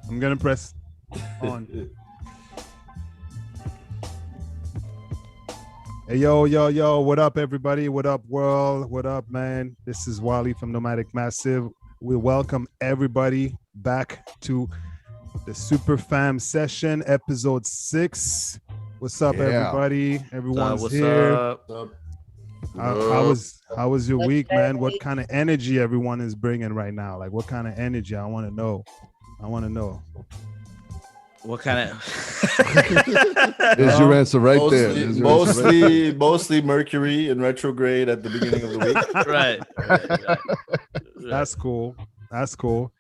I'm gonna press on. Hey, yo, what up, everybody? What up, world? What up, man? This is Wally from Nomadic Massive. We welcome everybody back to the SUPAFAM session, episode 6. What's up, everybody? Everyone's What's here. up? How was your week, man? What kind of energy everyone is bringing right now? Like, what kind of energy? I want to know. What kind of? There's your answer right there. Mostly Mercury in retrograde at the beginning of the week. Right. That's cool.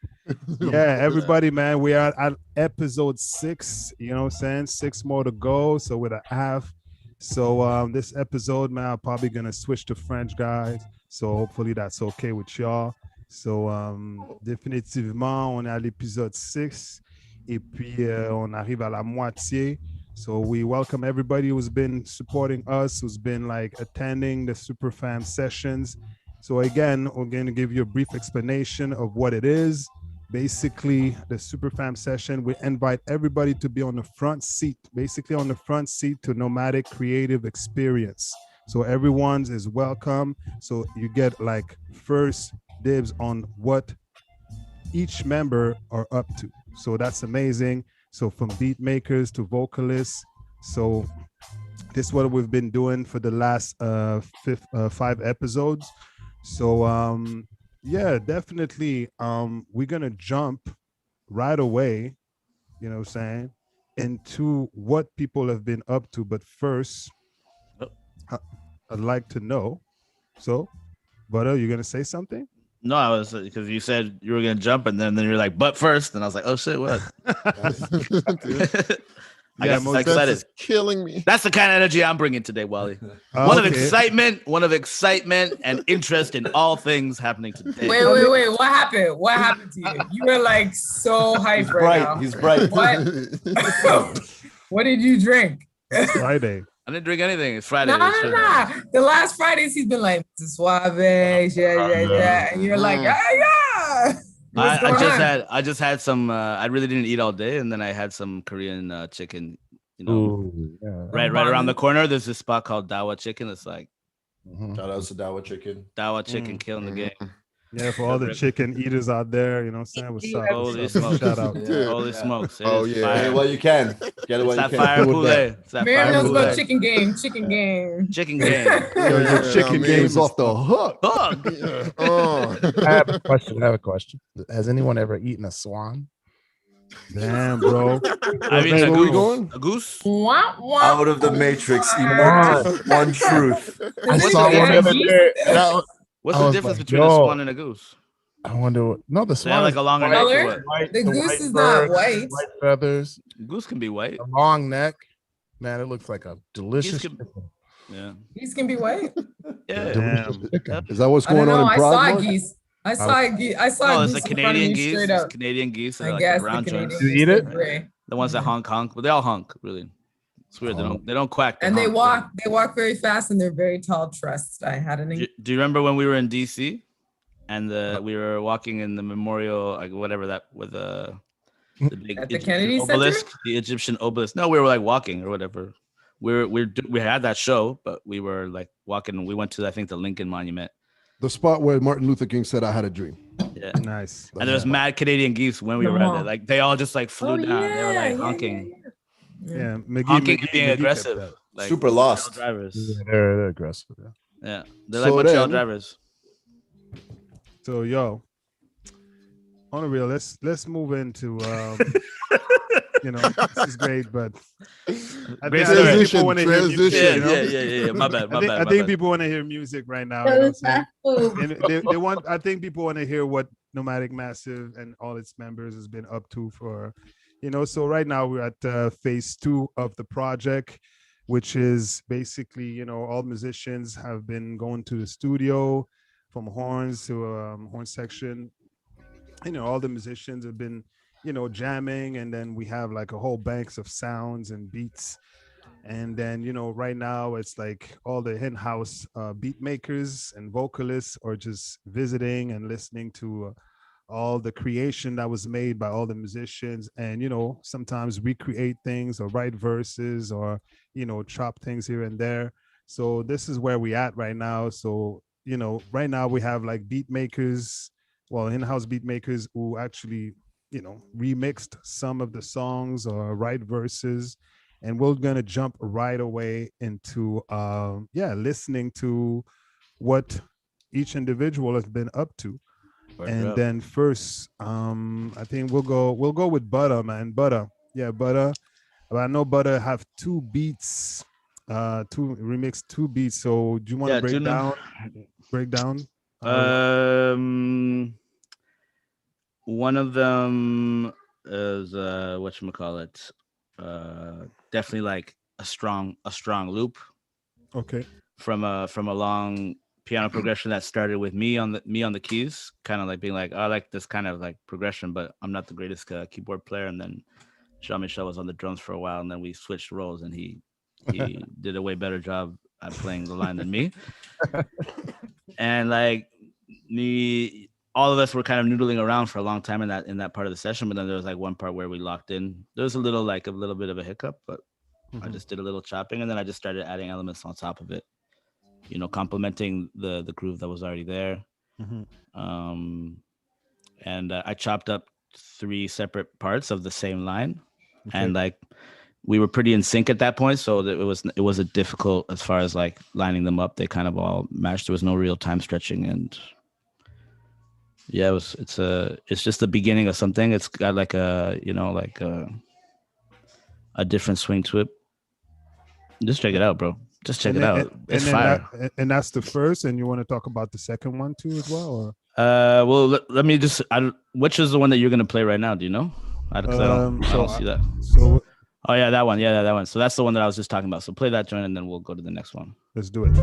Yeah, everybody, man. We are at episode 6. You know what I'm saying? 6 more to go. So with a half. So this episode, man, I'm probably gonna switch to French, guys. So hopefully that's okay with y'all. So définitivement, on est à l'épisode 6. Et puis, on arrive à la moitié. So we welcome everybody who's been supporting us, who's been like attending the SUPAFAM sessions. So again, we're going to give you a brief explanation of what it is. Basically, the SUPAFAM session, we invite everybody to be on the front seat, basically on the front seat to Nomadic Creative Experience. So everyone is welcome. So you get like first dibs on what each member are up to. So that's amazing. So from beat makers to vocalists. So this is what we've been doing for the last 5 episodes. So yeah, definitely we're gonna jump right away, you know what I'm saying, into what people have been up to. But first, I'd like to know. So, Butter, you gonna say something? No, I was because you said you were gonna jump, and then you're like, "But first," and I was like, "Oh shit, what?" I got excited. Is killing me. That's the kind of energy I'm bringing today, Wally. One of excitement, and interest in all things happening today. Wait. What happened? What happened to you? You were like so hyped right now. He's bright. What? What did you drink? It's Friday. I didn't drink anything. It's Friday. No. The last Fridays he's been like suave, yeah, and you're like, yeah. I just had some. I really didn't eat all day, and then I had some Korean chicken. You know, Ooh, yeah. right around the corner. There's this spot called Dawa Chicken. It's like Shout out to Dawa Chicken. Killing the game. Yeah, for all the chicken eaters out there, you know what I'm saying? What's up? Holy smokes. Shout out. Holy smokes. Oh, yeah. Fire. Hey, well, you can. Get it while you It's that can. fire Kool-Aid. It's that Miriam fire knows about Kool-Aid. chicken game. Chicken game. Yo, your chicken game is off the hook. I have a question. Has anyone ever eaten a swan? Damn, bro. I mean, Where we going? a goose. Wah, wah. Out of the Matrix, emerges one truth. I Is saw it one the other geese? day. and I What's I the was difference like, between a yo. swan and a goose? wonder. No, the They swan have like is a longer neck. Color? Or what? white. The goose white is not bird, white. White feathers, Goose can be white. a long neck. Man, it looks like a delicious. Geese can- chicken. Yeah. Geese can be white. Yeah. Damn. Chicken. Is that what's I don't going know. on I in saw Prague? a geese. I saw a geese. I saw No, a it's goose the in front of Canadian me geese. straight It's up. Canadian geese. They're I like guess the the brown Canadian joints. You eat it? gray. The ones that honk. But they all honk, really. It's weird. They don't quack. And they honk. walk very fast and they're very tall trusts. I had an Do you remember when we were in DC and we were walking in the memorial, like whatever that with the big At the Egyptian Kennedy Center? obelisk, the Egyptian obelisk? No, we were like walking or whatever. We had that show, but we were like walking. We went to I think the Lincoln Monument. The spot where Martin Luther King said, "I had a dream." Yeah. Nice. And there was mad Canadian geese when we were at there. Like they all just like flew down. They were like honking. Yeah, McGee, Honking and being McGee aggressive. kept Like Super lost. Montreal drivers. Yeah, they're aggressive. Yeah. Yeah. They're So like Montreal then- drivers. that. So yo, on the real, let's move into you know, this is great, but I Great think story. people want to hear music, Yeah, you know? yeah. My bad. I think people want to hear music right now. You know what I'm saying? And they want. I think people want to hear what Nomadic Massive and all its members has been up to for, you know. So right now we're at phase 2 of the project, which is basically, you know, all musicians have been going to the studio, from horns to horn section. You know, all the musicians have been, you know, jamming, and then we have like a whole banks of sounds and beats. And then, you know, right now it's like all the in-house beat makers and vocalists are just visiting and listening to all the creation that was made by all the musicians, and sometimes recreate things or write verses or chop things here and there. So this is where we at right now. So right now we have like beat makers, well, in-house beat makers who actually remixed some of the songs or write verses, and we're gonna jump right away into listening to what each individual has been up to. Word And up. then first, I think we'll go with Butter, man. Butter. Yeah, Butter. But I know Butter have two beats, two beats. So do you want to break down? One of them is whatchamacallit, definitely like a strong loop Okay. from a long piano progression that started with me on the keys, kind of like being like, I like this kind of like progression, but I'm not the greatest keyboard player. And then Jean-Michel was on the drums for a while, and then we switched roles, and he did a way better job at playing the line than me. And like me, all of us were kind of noodling around for a long time in that part of the session, but then there was like one part where we locked in. There was a little bit of a hiccup, but I just did a little chopping, and then I just started adding elements on top of it, complementing the groove that was already there. And I chopped up 3 separate parts of the same line, and like we were pretty in sync at that point, so that it wasn't difficult as far as like lining them up. They kind of all matched. There was no real time stretching, and yeah, it's just the beginning of something. It's got like a different swing to it. Just check it out, bro. Just check it out. It's fire. And that's the first. And you want to talk about the second one too as well? Or? Well, let me just. Which is the one that you're gonna play right now? Do you know? I don't see that. So. Oh yeah, that one. Yeah, that one. So that's the one that I was just talking about. So play that joint, and then we'll go to the next one. Let's do it.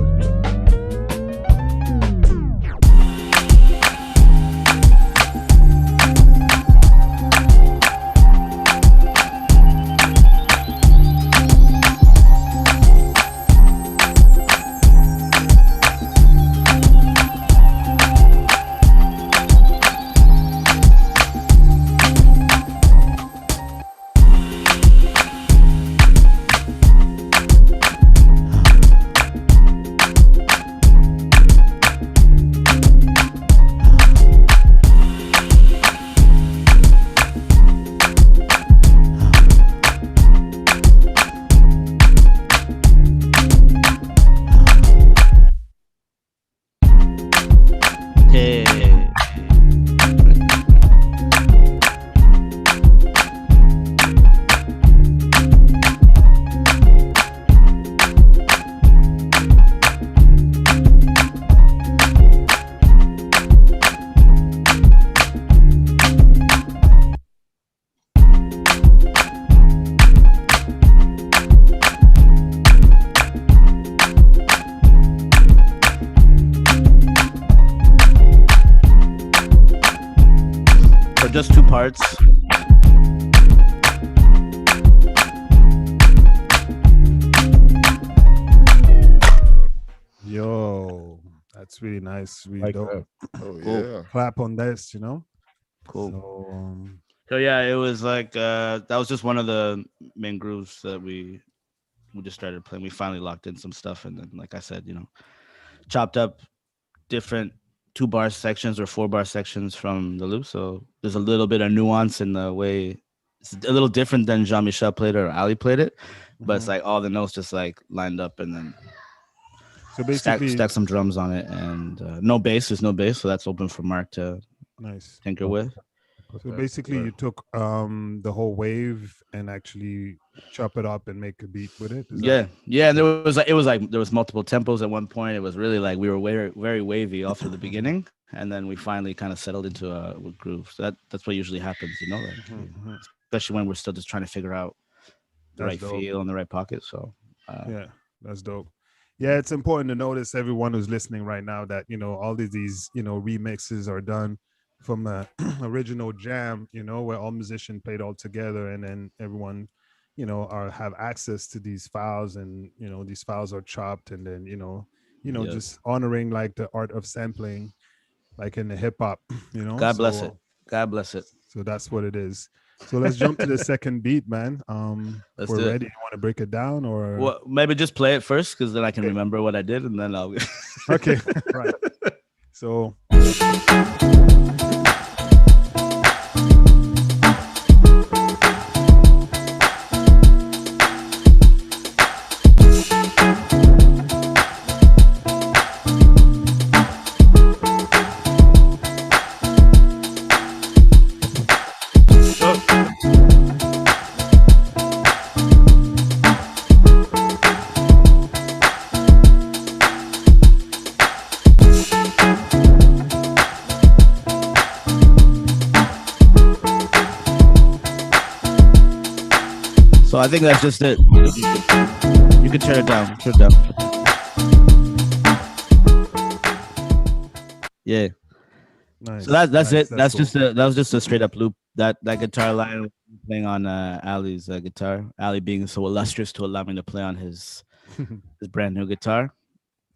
Just 2 parts. Yo, that's really nice. Really Like dope. Oh Cool. yeah. Clap on this, Cool. So, So yeah, it was like that was just one of the main grooves that we just started playing. We finally locked in some stuff, and then, like I said, chopped up different 2-bar sections or 4-bar sections from the loop. So there's a little bit of nuance in the way. It's a little different than Jean-Michel played it or Ali played it, but it's like all the notes just like lined up, and then so basically, stack some drums on it, and no bass. There's no bass, so that's open for Mark to nice. tinker with. So basically, you took the whole wave and actually chop it up and make a beat with it. Yeah. And there was multiple tempos at one point. It was really like we were very, very wavy all through the beginning, and then we finally kind of settled into a groove. So that's what usually happens, especially when we're still just trying to figure out the right feel and the right pocket. So yeah, that's dope. Yeah, it's important to notice, everyone who's listening right now, that all these remixes are done from a original jam, where all musicians played all together, and then everyone have access to these files, and these files are chopped, and then just honoring like the art of sampling, like in the hip hop. God bless it. God bless it. So that's what it is. So let's jump to the second beat, man. Let's We're do it. ready. You want to break it down or? Well, maybe just play it first, because then I can Okay. remember what I did, and then I'll. Okay, right. So. So I think that's just it. You can turn it down. Turn it down. Yeah. Nice. So that's nice. it. That cool. was just a straight up loop. That guitar line playing on Ali's guitar. Ali being so illustrious to allow me to play on his brand new guitar.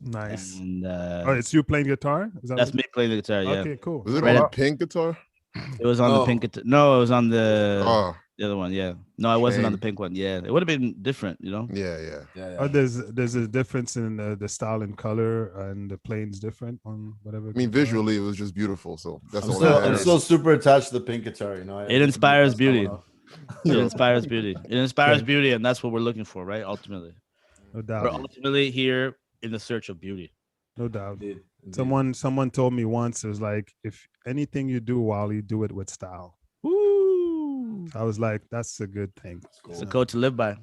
Nice. And Oh, it's you playing guitar? Is that that's what- me playing the guitar. Yeah. Okay, cool. Was it Right on up. the pink guitar? It was on the pink guitar. No, it was on the Oh, other one. Yeah. No, I wasn't on the Shame. pink one. Yeah. It would have been different, you know. yeah. Oh, there's a difference in the style and color, and the plane's different on whatever. I mean, visually, it was just beautiful. So that's I'm all still, that I'm matters. still super attached to the pink guitar. You know, It inspires beauty. Someone else. It inspires beauty. It inspires beauty, and that's what we're looking for, right? Ultimately, No we're doubt. ultimately here in the search of beauty. No doubt. Indeed, indeed. Someone told me once, it was like, if anything you do, Wally, do it with style. Woo! I was like, that's a good thing. It's a code to live by.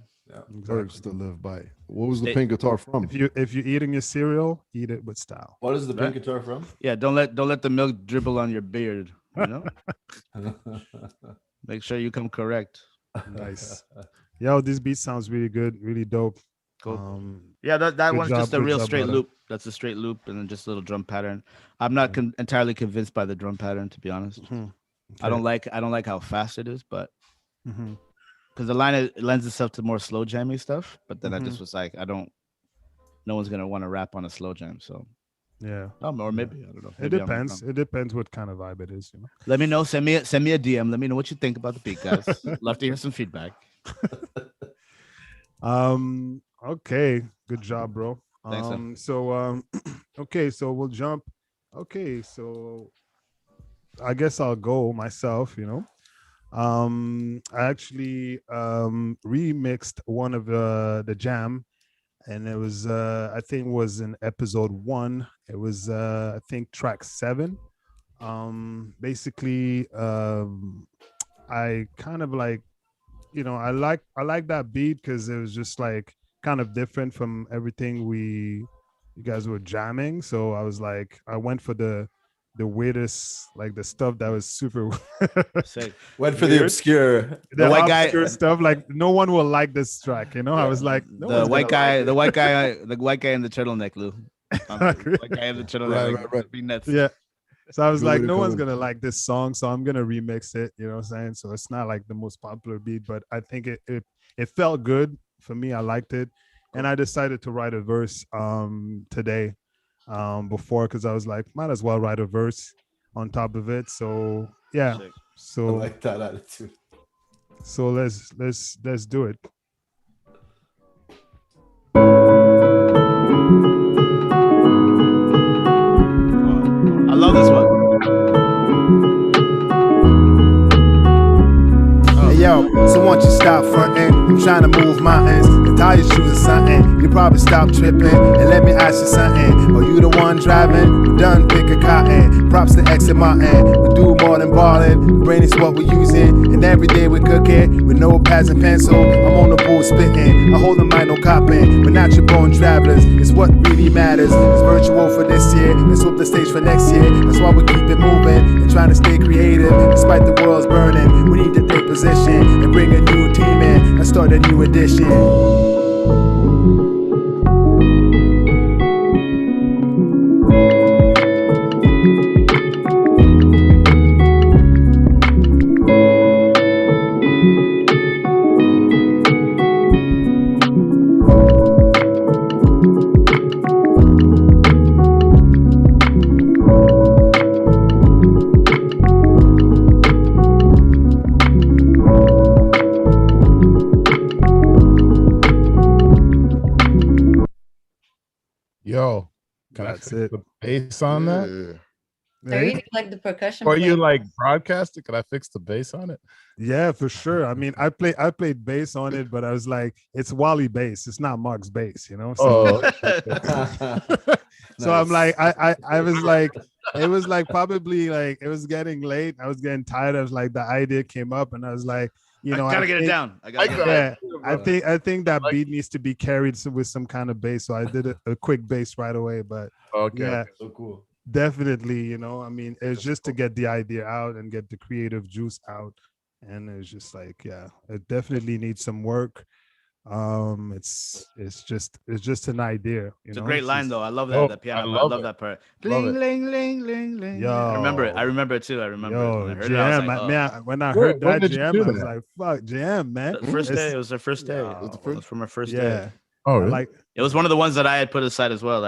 Words to live by. What was the They- pink guitar from? If you're eating your cereal, eat it with style. What is the Right. pink guitar from? Yeah, don't let the milk dribble on your beard. You know, make sure you come correct. Nice. Yo, this beat sounds really good, really dope. Cool. Yeah, that good one's job, just a good real job, straight brother. loop. That's a straight loop, and then just a little drum pattern. I'm not entirely convinced by the drum pattern, to be honest. Mhm. I don't like how fast it is, but Mhm. because the line it lends itself to more slow jammy stuff. But then I Mm-hmm. just was like, no one's gonna want to rap on a slow jam. So, Yeah. or maybe I don't know. It Maybe I'm depends. wrong. It depends what kind of vibe it is, you know. Let me know. Send me a DM. Let me know what you think about the beat, guys. Love to hear some feedback. Okay, good job, bro. Thanks, man. Okay, so we'll jump. Okay, so I guess I'll go myself, you know. I actually remixed one of the jam, and it was I think it was in episode 1. It was I think track 7. Basically I kind of like, you know, I like that beat because it was just like kind of different from everything you guys were jamming. So I was like, I went for the weirdest, like the stuff that was super Sick. Went for the Weird. obscure. the white guy- obscure stuff. Like no one will like this track, you know. I was like, no The one's white gonna guy, like the it. white guy in the turtleneck, Lou. The white guy in the turtleneck. Right. Like, be nuts. Yeah. So I was Good like, way to no one's go. gonna like this song, so I'm gonna remix it. You know what I'm saying? So it's not like the most popular beat, but I think it felt good for me. I liked it, and I decided to write a verse today before, because I was like, might as well write a verse on top of it. So yeah, Sick. I so like that attitude. so let's do it. I love this one. Hey yo, so won't you stop frontin'? I'm trying to move mountains and tie your shoes or something. You probably stop tripping and let me ask you something. Are you the one driving? We done pick a cotton. Props to Exit Martin. We do more than ballin'. The brain is what we're using, and every day we cooking with no pads and pencil. I'm on the board spitting. I hold the mic, no copping. We're not your born travelers. It's what really matters. It's virtual for this year. Let's hope the stage for next year. That's why we keep it moving and trying to stay creative despite the world's burning. We need to take position and bring a new team in and start a new edition. Can That's I fix it. the bass on that? Yeah. Are Right? you like the percussion? Or you player? like broadcast it? Can I fix the bass on it? Yeah, for sure. I mean, I played bass on it, but I was like, it's Wally bass. It's not Mark's bass, you know. So, so I'm like, I was like, it was like probably like it was getting late. I was getting tired. I was like, the idea came up, and I was like, I gotta get it down. I gotta get it down. Yeah, I think that beat needs to be carried with some kind of bass. So I did a quick bass right away. But yeah, So cool. definitely, you know, I mean, it's just to get the idea out and get the creative juice out. And it's just like, yeah, it definitely needs some work. It's just an idea. It's a great line though. I love Oh, that piano. I I love love it. that part. Love Ling, it. ling, ling, ling, ling. Yo. I remember it. I remember it too. I remember it. When I Yo, heard it, I was JM, like, man, when I Where- heard when that did you JM, do I was that? like, fuck, JM, man. the first day. It's- It was the first day. Yeah. It was from our first Yeah. day. Oh, I really? like, It was one of the ones that I had put aside as well.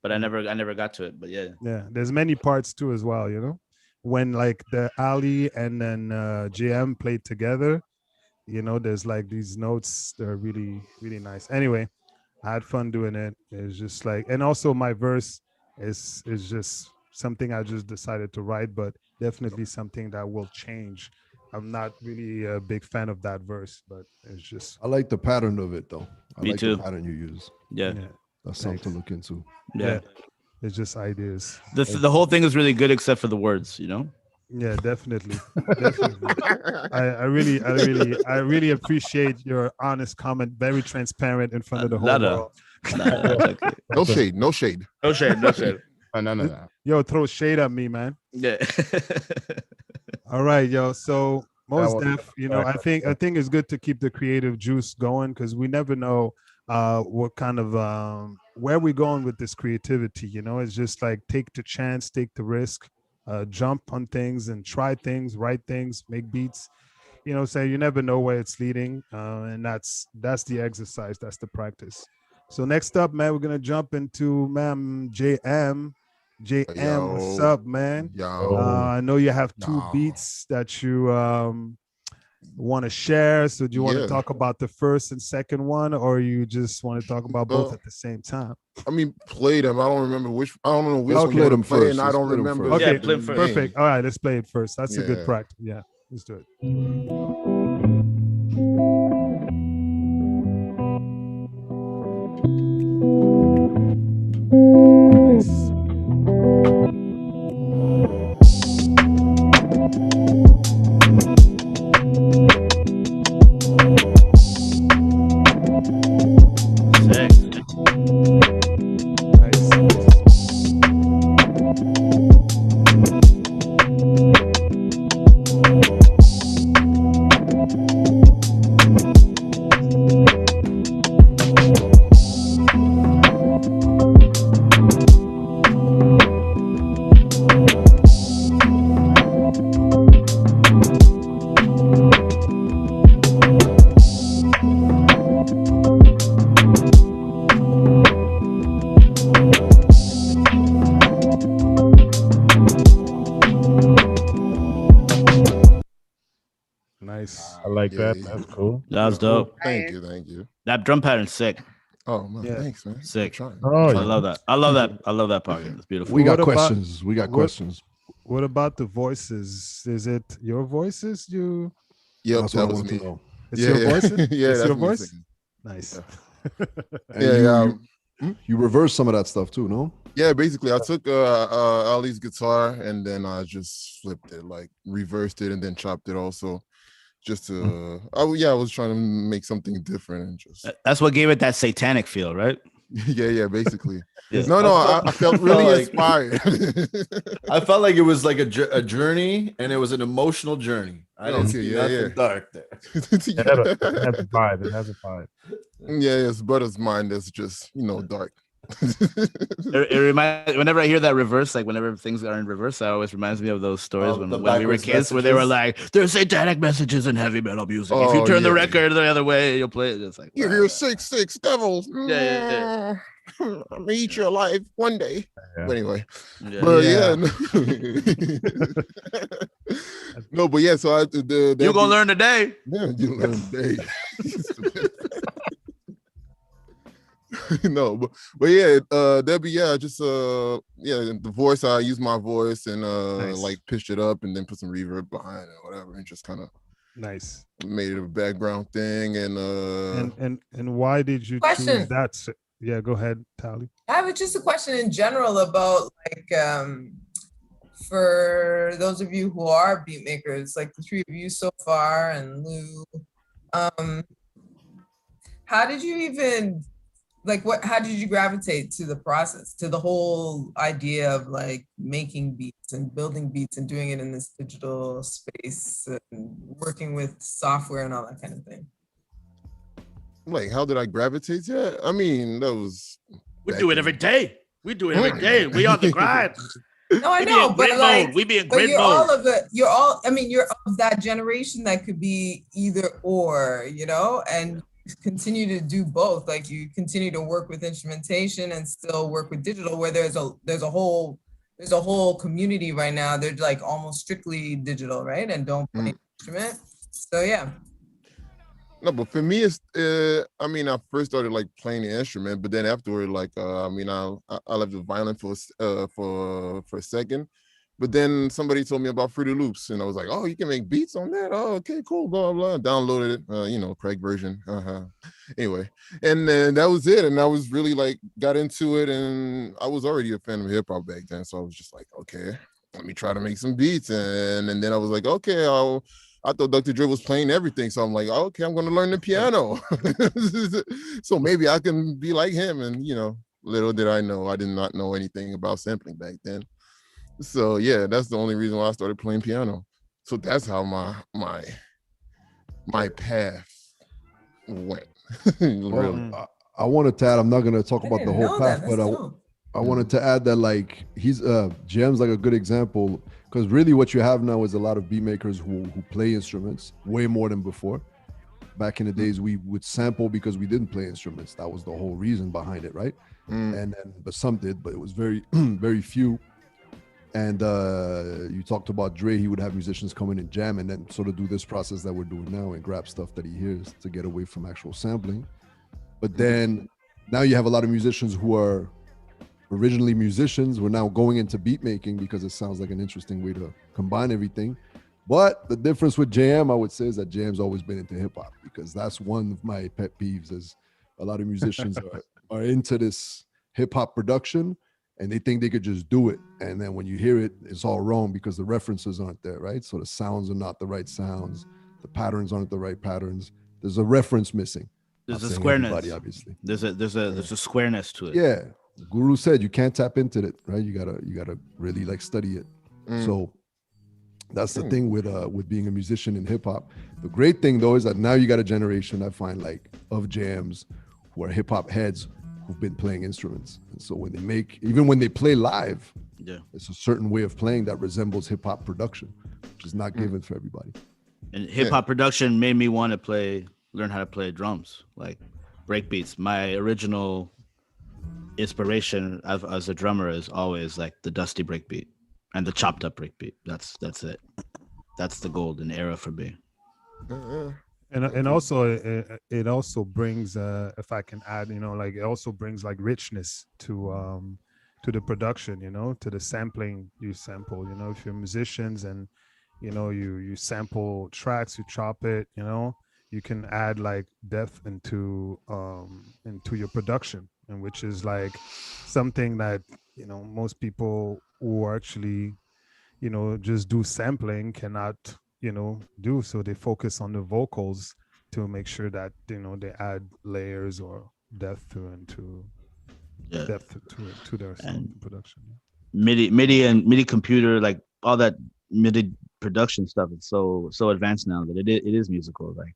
But I never got to it. But yeah. yeah, there's many parts too as well, you know. When like the Ali and then JM played together, you know, there's like these notes that are really, really nice. Anyway, I had fun doing it. It's just like, and also my verse is just something I just decided to write, but definitely something that will change. I'm not really a big fan of that verse, but it's just I like the pattern of it though. I Me like too. the pattern you use. Yeah. yeah, That's something to look into. Yeah. it's just ideas. The whole thing is really good except for the words, you know? Yeah, definitely. Definitely. I really appreciate your honest comment, very transparent in front of the whole Nada. world. Nah, it's okay. No shade, no shade. No shade, no shade. No. Yo, throw shade at me, man. Yeah. All right, yo. So most was- def, you know, I think it's good to keep the creative juice going because we never know what kind of where we're going with this creativity. You know, it's just like take the chance, take the risk, jump on things and try things, write things, make beats. You know, say you never know where it's leading, and that's the exercise, that's the practice. So next up, man, we're gonna jump into JM. JM, what's Yo. up, man? Yo. I know you have two No. beats that you want to share. So do you want to Yeah. talk about the first and second one, or you just want to talk about both Well, at the same time? I mean, play them. I don't remember which. I don't know which Let's one play you them wanna play, first. and I Let's don't play them remember. first. Yeah, Okay, play 'em first. perfect. All right, let's play it first. That's a good Yeah. practice. Yeah, let's do it. Nice. Sick. Nice. Nice. I like Yeah, that. yeah. That's cool. That was dope. Thank you, thank you. That drum pattern's sick. Oh man, Yeah. thanks, man. Sick. Trying. Oh, I yeah. love that. I love that. I love that pocket. It's beautiful. We got What about- questions. We got what- questions. What about the voices? Is it your voices? You? Yep, That's what I that was wanted me. to know. It's Yeah, your yeah. voices? Yeah, it's that's your me voice. singing. Nice. And Yeah, you, yeah. you reverse some of that stuff too, no? Yeah, basically, I took Ali's guitar and then I just flipped it, like reversed it and then chopped it also, just to. I was trying to make something different and just. That's what gave it that satanic feel, right? Yeah, basically. Yeah. No, I felt really inspired. I felt like it was like a journey, and it was an emotional journey. I didn't Okay, see yeah, nothing yeah. dark there. It has a vibe. It has a vibe. Yeah, his brother's mind is just dark. It reminds whenever I hear that reverse, like whenever things are in reverse, that always reminds me of those stories Oh, when the we were backwards kids, where they were messages. like, "There's satanic messages in heavy metal music. If you Oh, turn the yeah. record the other way, you'll play it." It's like, You're wow. 6'6" devils. Yeah. I'm gonna eat you alive one day. Yeah. But anyway, Yeah. but Yeah. no, but yeah. So You're gonna learn today. Yeah, you learn today. No, but yeah, Debbie, yeah, just yeah, the voice, I use my voice and Nice. like pitched it up and then put some reverb behind it or whatever, and just kind of Nice. made it a background thing. And why did you choose Question. that? Yeah, go ahead, Tally. I have just a question in general about like for those of you who are beat makers, like the three of you so far and Lou, how did you even how did you gravitate to the process, to the whole idea of like making beats and building beats and doing it in this digital space and working with software and all that kind of thing? Like, how did I gravitate to it? I mean, that was We do it every day. We do it every day. We on the grind. No, I know, but like, we be in but grid you're mode. all of it. You're all, I mean, you're of that generation that could be either or, you know, and continue to do both. Like you continue to work with instrumentation and still work with digital, where there's a whole community right now. They're like almost strictly digital, right? And don't play instrument. So yeah. No, but for me, it's I mean, I first started like playing the instrument, but then afterward, like I mean, I left the violin for a second, but then somebody told me about Fruity Loops, and I was like, oh, you can make beats on that? Oh, okay, cool, blah blah. Downloaded it, you know, Craig version. Anyway, and then that was it, and I was really like got into it, and I was already a fan of hip hop back then, so I was just like, okay, let me try to make some beats, and then I was like, okay, I thought Dr. Dre was playing everything. So I'm like, okay, I'm going to learn the piano. So maybe I can be like him. And, you know, little did I know, I did not know anything about sampling back then. So yeah, that's the only reason why I started playing piano. So that's how my path went. Really. I wanted to add, I'm not going to talk I about the didn't whole know that. path, but That's dope. I wanted to add that like he's Jam's like a good example, because really what you have now is a lot of beat makers who play instruments way more than before. Back in the days, we would sample because we didn't play instruments. That was the whole reason behind it, right? And then, but some did, but it was very, very few. And you talked about Dre, he would have musicians come in and jam and then sort of do this process that we're doing now and grab stuff that he hears to get away from actual sampling. But then now you have a lot of musicians who are originally musicians, we're now going into beat making because it sounds like an interesting way to combine everything. But the difference with JM, I would say, is that JM's always been into hip hop, because that's one of my pet peeves is a lot of musicians are into this hip hop production and they think they could just do it. And then when you hear it, it's all wrong because the references aren't there, right? So the sounds are not the right sounds. The patterns aren't the right patterns. There's a reference missing. There's a squareness. Obviously. There's a squareness to it. Yeah. Guru said you can't tap into it, right? You gotta really like study it. So that's the thing with being a musician in hip hop. The great thing though is that now you got a generation I find like of jams who are hip hop heads who've been playing instruments. And so when they make, even when they play live, it's a certain way of playing that resembles hip hop production, which is not given for everybody. And hip hop production made me want to learn how to play drums, like breakbeats. My original inspiration as a drummer is always like the dusty breakbeat and the chopped up breakbeat. That's it. That's the golden era for me. And also it also brings if I can add, you know, like it also brings like richness to the production, you know, to the sampling you sample, you know, if you're musicians and you know you sample tracks, you chop it, you know, you can add like depth into your production, and which is like something that, you know, most people who actually, you know, just do sampling cannot, you know, do. So they focus on the vocals to make sure that, you know, they add layers or depth to their production. MIDI computer, like all that MIDI production stuff, it's so advanced now that it is musical. Like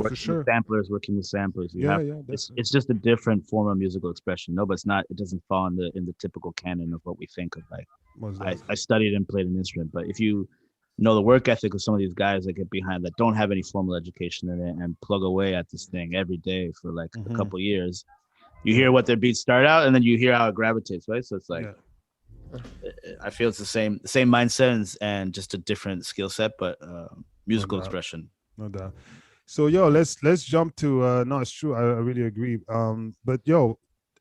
for sure. Working with samplers. It's just a different form of musical expression. No, but it's not. It doesn't fall in the typical canon of what we think of. Like I studied and played an instrument, but if you know the work ethic of some of these guys that get behind that don't have any formal education in it and plug away at this thing every day for like a couple years, you hear what their beats start out, and then you hear how it gravitates, right? So it's like I feel it's the same mindset and just a different skill set, but musical expression. No doubt. So yo, let's jump to no, it's true. I really agree. But yo,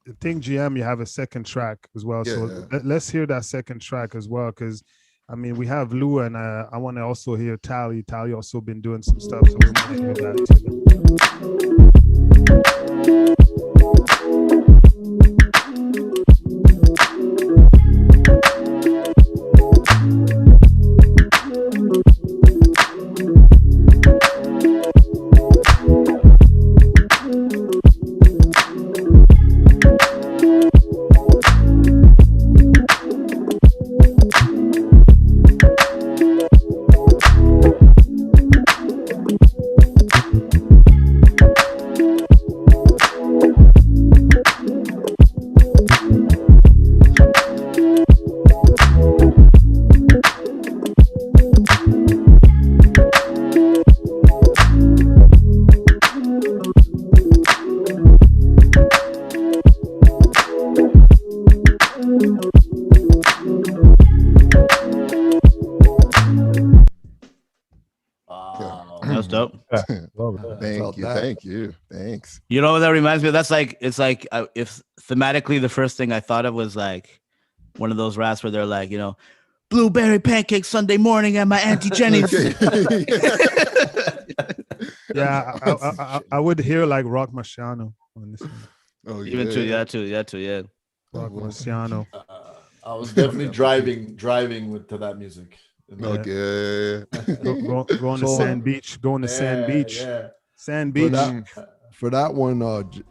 I think GM, you have a second track as well. So Yeah. let's hear that second track as well, because I mean we have Lou and I want to also hear Tally. Tally also been doing some stuff, so we want to hear that too. Wow. That was dope. Love it. Thank you. that. Thank you. Thanks. You know what that reminds me of? That's like, it's like if thematically the first thing I thought of was like one of those raps where they're like, you know, blueberry pancake Sunday morning at my Auntie Jenny's. Yeah, I would hear like Rock Marciano on this one. Oh, yeah. Even too, yeah. Rock Marciano. I was definitely driving to that music. Okay. Going to So- Sand Beach. Going to Sand Beach. Yeah. Sand For Beach. for that one,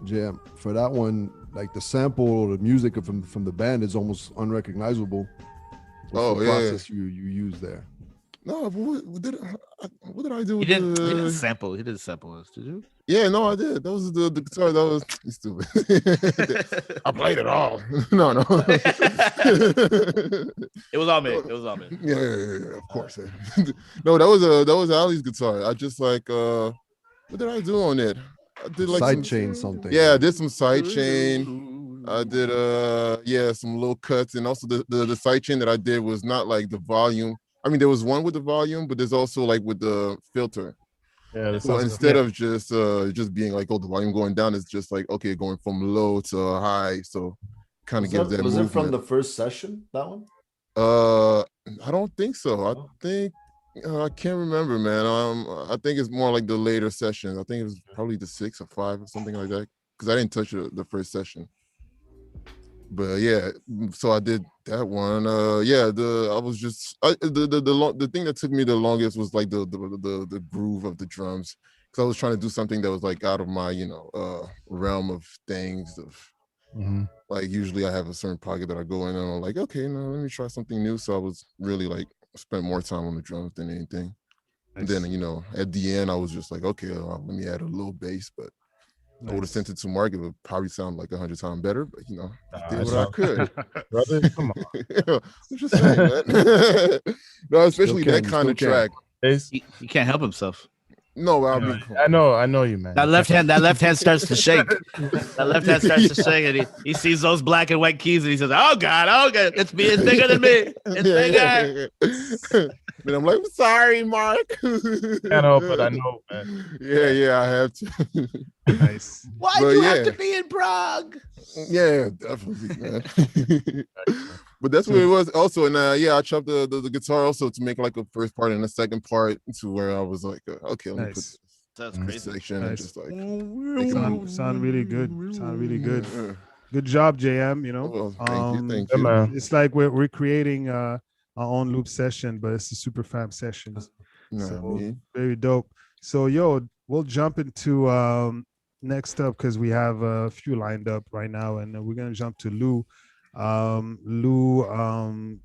Jam, for that one, like the sample or the music from the band is almost unrecognizable. What's Oh, the yeah. process you use there? No, what did I do He with didn't the... sample. He didn't sample us, did you? Yeah, no, I did. That was the guitar. That was stupid. I played it all. No. It was all me. It was all me. Yeah, of course. No, that was Ali's guitar. I just like what did I do on it? I did like Side some, chain something. yeah, I did some side chain. I did some little cuts, and also the side chain that I did was not like the volume. I mean, there was one with the volume, but there's also like with the filter. Yeah, So instead of just being like, oh, the volume going down, it's just like, okay, going from low to high. So kind of gives that Was movement. it from the first session, that one? I don't think so. I think I can't remember, man. I think it's more like the later sessions. I think it was probably the 6 or 5 or something like that, because I didn't touch the first session. But yeah, so I did that one. The thing that took me the longest was like the groove of the drums, because I was trying to do something that was like out of my realm of things. Like usually I have a certain pocket that I go in and I'm like, okay, no, let me try something new. So I was really like spent more time on the drums than anything. And then at the end I was just like, okay, let me add a little bass, but I would have sent it to market. It would probably sound like 100 times better, but I did what I could. Brother, come on. I'm just saying, man. No, especially that kind of track. He can't help himself. No, I mean, I know you, man. That left hand starts to shake. That left hand starts to shake, and he sees those black and white keys, and he says, "Oh God, it's bigger than me. It's bigger." Then I'm like, I'm sorry, Mark. I know, but I know, man. Yeah, I have to. Nice. Why do you have to be in Prague? Yeah, definitely, man. But that's what it was also. And I chopped the guitar also to make like a first part and a second part, to where I was like, okay, let me put That's this crazy. section and just like Sound really good. Sound really good. Good job, JM. Well, thank you. man. It's like we're creating our own loop session, but it's a SUPAFAM session. So very dope. So we'll jump into next up, because we have a few lined up right now, and we're gonna jump to Lou. Lou,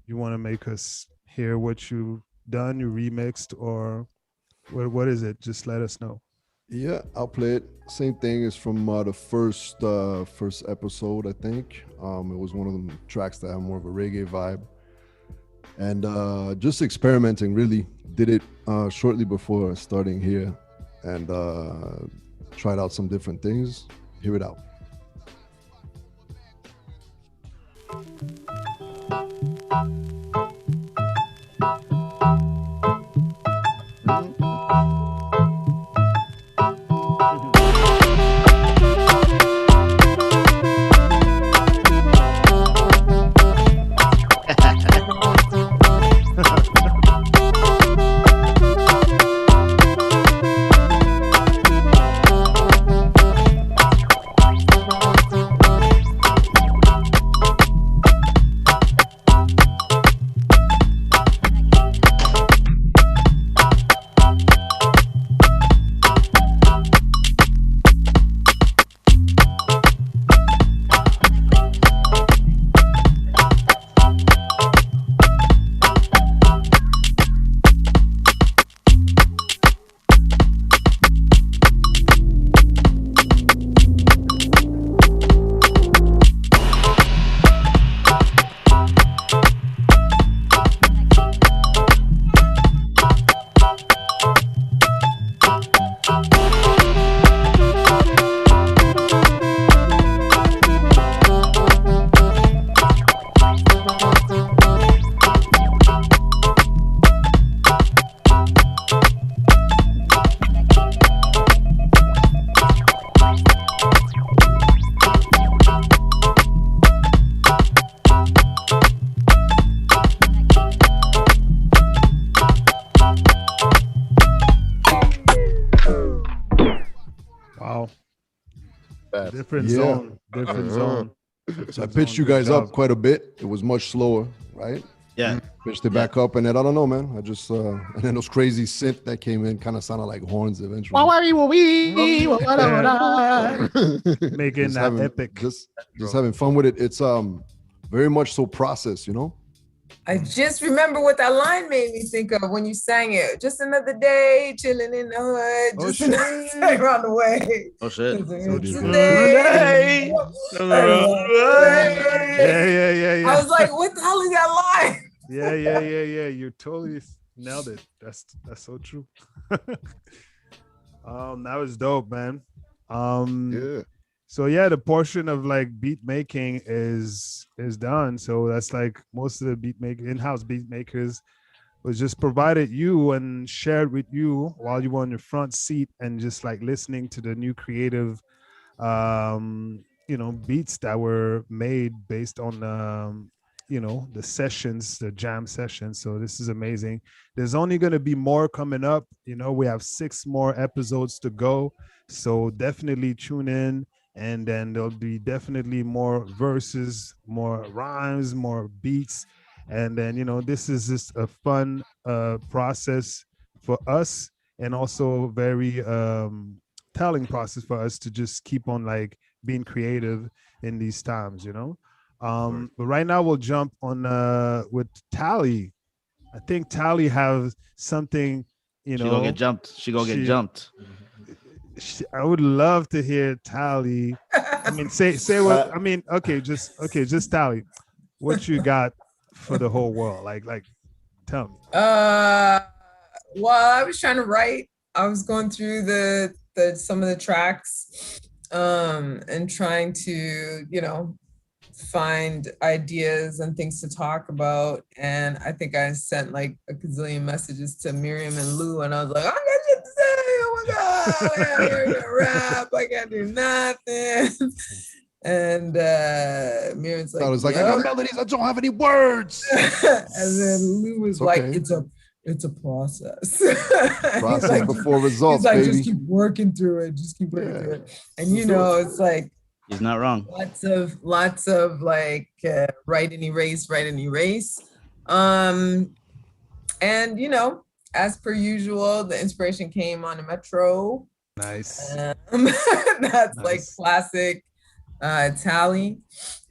you want to make us hear what you've done, you remixed, or what is it? Just let us know. Yeah, I'll play it. Same thing as from the first episode, I think. It was one of the tracks that had more of a reggae vibe. And just experimenting, really. Did it shortly before starting here, and tried out some different things. Hear it out. fast. Different Yeah. zone. Different zone. So I pitched you guys up quite a bit. It was much slower, right? Yeah. Pitched it back up, and then I don't know, man. I just and then those crazy synth that came in kind of sounded like horns eventually. Making Just that having, epic. just having fun with it. It's very much so process, you know. I just remember what that line made me think of when you sang it. Just another day, chilling in the hood. Oh, Just another day around the way. Oh shit. It's a deep. day. Yeah. I was like, what the hell is that line? Yeah. You totally nailed it. That's so true. That was dope, man. Yeah. So yeah, the portion of like beat making is done. So that's like most of the in-house beat makers was just provided you and shared with you while you were on your front seat and just like listening to the new creative beats that were made based on the sessions, the jam sessions. So this is amazing. There's only going to be more coming up. We have 6 more episodes to go. So definitely tune in, and then there'll be definitely more verses, more rhymes, more beats. And then, this is just a fun process for us, and also very telling process for us to just keep on like being creative in these times, But right now we'll jump on with Tally. I think Tally has something, She gonna get jumped. She gonna get jumped. I would love to hear Tally. I mean, say what I mean. Just Tally. What you got for the whole world? Like, tell me. Well, I was trying to write. I was going through the some of the tracks, and trying to, find ideas and things to talk about. And I think I sent like a gazillion messages to Miriam and Lou, and I was like, I got shit to say. Oh my God, I can't rap. I can't do nothing. And Miriam's like, I was like, I got melodies, I don't have any words. And then Lou was like, it's a process. Process like, before results, he's like, baby. Just keep working through it. Just keep working through it. And it's like, he's not wrong. Lots of like write and erase. And as per usual, the inspiration came on the metro. Nice. That's like classic Tally,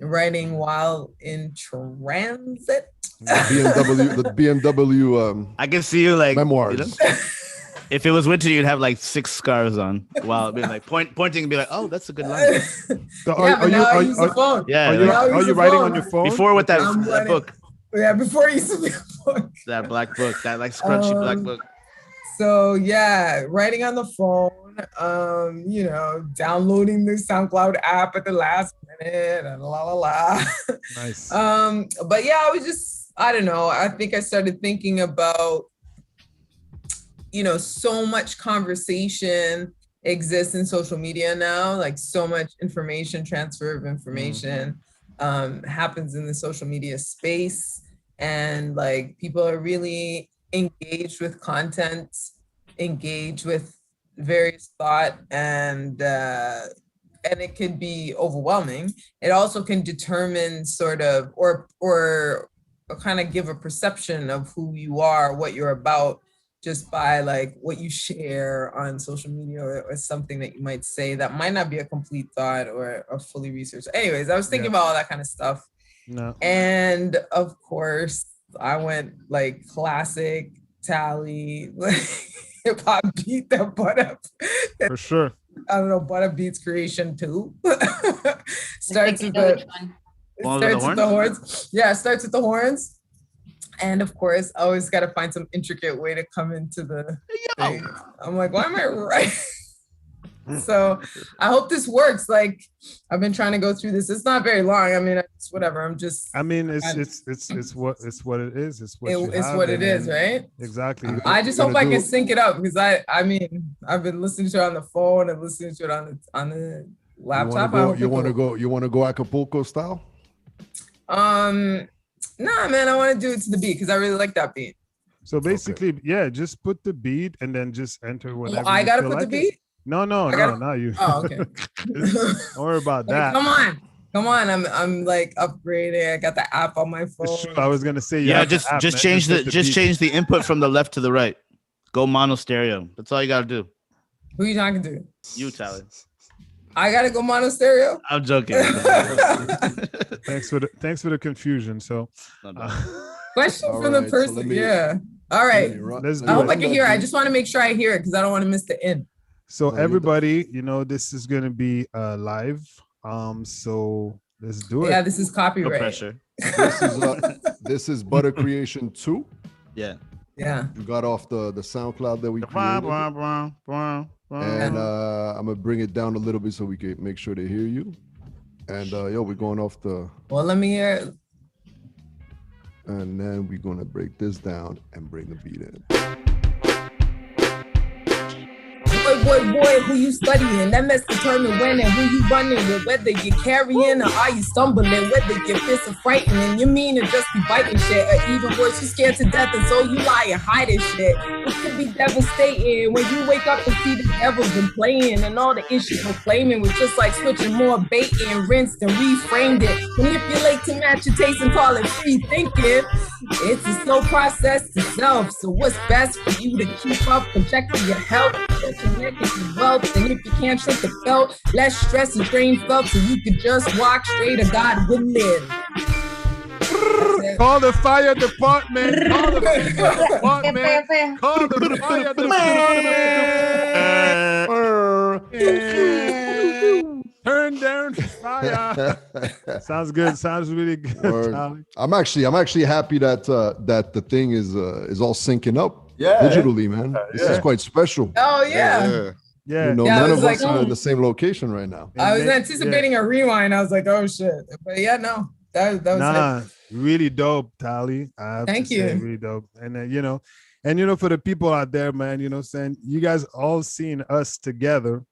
writing while in transit. The BMW. I can see you like memoirs. If it was winter, you'd have like 6 scarves on while being like pointing and be like, "Oh, that's a good line." So are you writing on your phone? Before with that book. Yeah, before you used to be a book. That black book, that like scrunchy black book. So yeah, writing on the phone, downloading the SoundCloud app at the last minute and la. Nice. But yeah, I don't know. I think I started thinking about, so much conversation exists in social media now, like so much transfer of information happens in the social media space. And like people are really engaged with content, engaged with various thought, and it could be overwhelming. It also can determine sort of or kind of give a perception of who you are, what you're about, just by like what you share on social media or something that you might say that might not be a complete thought or fully researched. Anyways, I was thinking about all that kind of stuff. No. And of course, I went like classic Tally, hip hop beat that butt up. For sure. I don't know, butt up beats creation too. Starts with the horns. Yeah, it starts with the horns. And of course, I always got to find some intricate way to come into the thing. I'm like, why am I right? So I hope this works. Like, I've been trying to go through this. It's not very long. I mean, it's whatever. It's what it is. It's what it is, right? Exactly. I just hope I can sync it up because I mean, I've been listening to it on the phone and listening to it on the laptop. You want to go Acapulco style? Nah, man, I want to do it to the beat because I really like that beat. So basically, just put the beat and then just enter whatever. I gotta put the beat. No, not you. Oh, okay. Don't worry about Like, that. come on. I'm like upgrading. I got the app on my It's phone. true. I was gonna say, Yeah, have the just app, just man. change hit just beat. change the input from the left to the right. Go mono stereo. That's all you gotta do. Who you talking to? You, Tally. I gotta go mono stereo. I'm joking. Thanks for the confusion. So, Question All from the right, so person. let me- Yeah. All right. let's I do hope I it. can hear. I just want to make sure I hear it because I don't want to miss the end. So No, you're everybody, this is gonna be live. So let's do it. Yeah, this is No copyright. pressure. This is Butter Creation 2. Yeah. Yeah. You got off the SoundCloud that we Blah, created. blah, blah, blah, blah. And I'm gonna bring it down a little bit so we can make sure they hear you. And we're going off the, Well, let me hear. and then we're gonna break this down and bring the beat in. Boy, who you studying? That must determine when and who you running with. Whether you're carrying or are you stumbling? Whether your fists are frightening, you mean to just be biting shit, or even worse, you scared to death and so you lie and hiding shit. It could be devastating when you wake up and see the devil's been playing and all the issues we're claiming was just like switching more bait and rinsed and reframed it. Manipulate to match your taste and call it free thinking. It's a slow process to self. So what's best for you to keep up and check for your health? Wealth, and if you can't shrink the belt, less stress and drain felt, so you could just walk straight or God would live. Call the fire department. Call the fire department. Call the fire department. Turn down fire. Sounds good. Sounds really good. Word. Tally. I'm actually happy that that the thing is all syncing up Yeah. digitally, man. This is quite special. Oh yeah. Yeah. You know, Yeah, I none was of us like, are oh. in the same location right now. I was And then- anticipating a rewind. I was like, oh shit. But yeah, no. That was Nah, it. really dope, Tally. I have Thank to say, you. really dope. And then for the people out there, man, saying you guys all seen us together,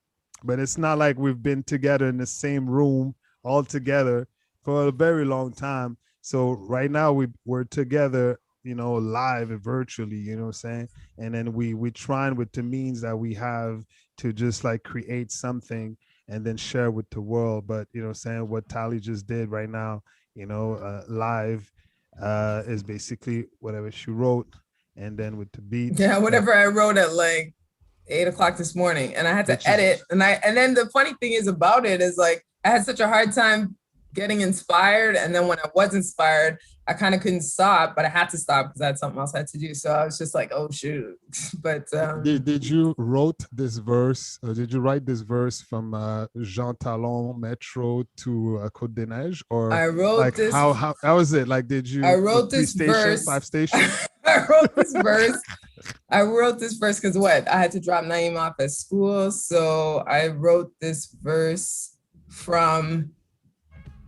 but it's not like we've been together in the same room all together for a very long time. So right now we're together, live and virtually, and then we trying with the means that we have to just like create something and then share with the world. But what Tally just did right now, live is basically whatever she wrote, and then with the beat. Yeah, whatever I wrote at like 8 o'clock this morning, and I had to Which is- edit. And then the funny thing is about it is like I had such a hard time getting inspired, and then when I was inspired, I kind of couldn't stop, but I had to stop because I had something else I had to do. So I was just like, oh shoot. But Did you wrote this verse? Or did you write this verse from Jean Talon Metro to Côte des Neiges, or I wrote like this. how was it? Like, did you? I wrote three this stations, verse. 5 stations. I wrote this verse. I wrote this verse because what? I had to drop Naeem off at school. So I wrote this verse from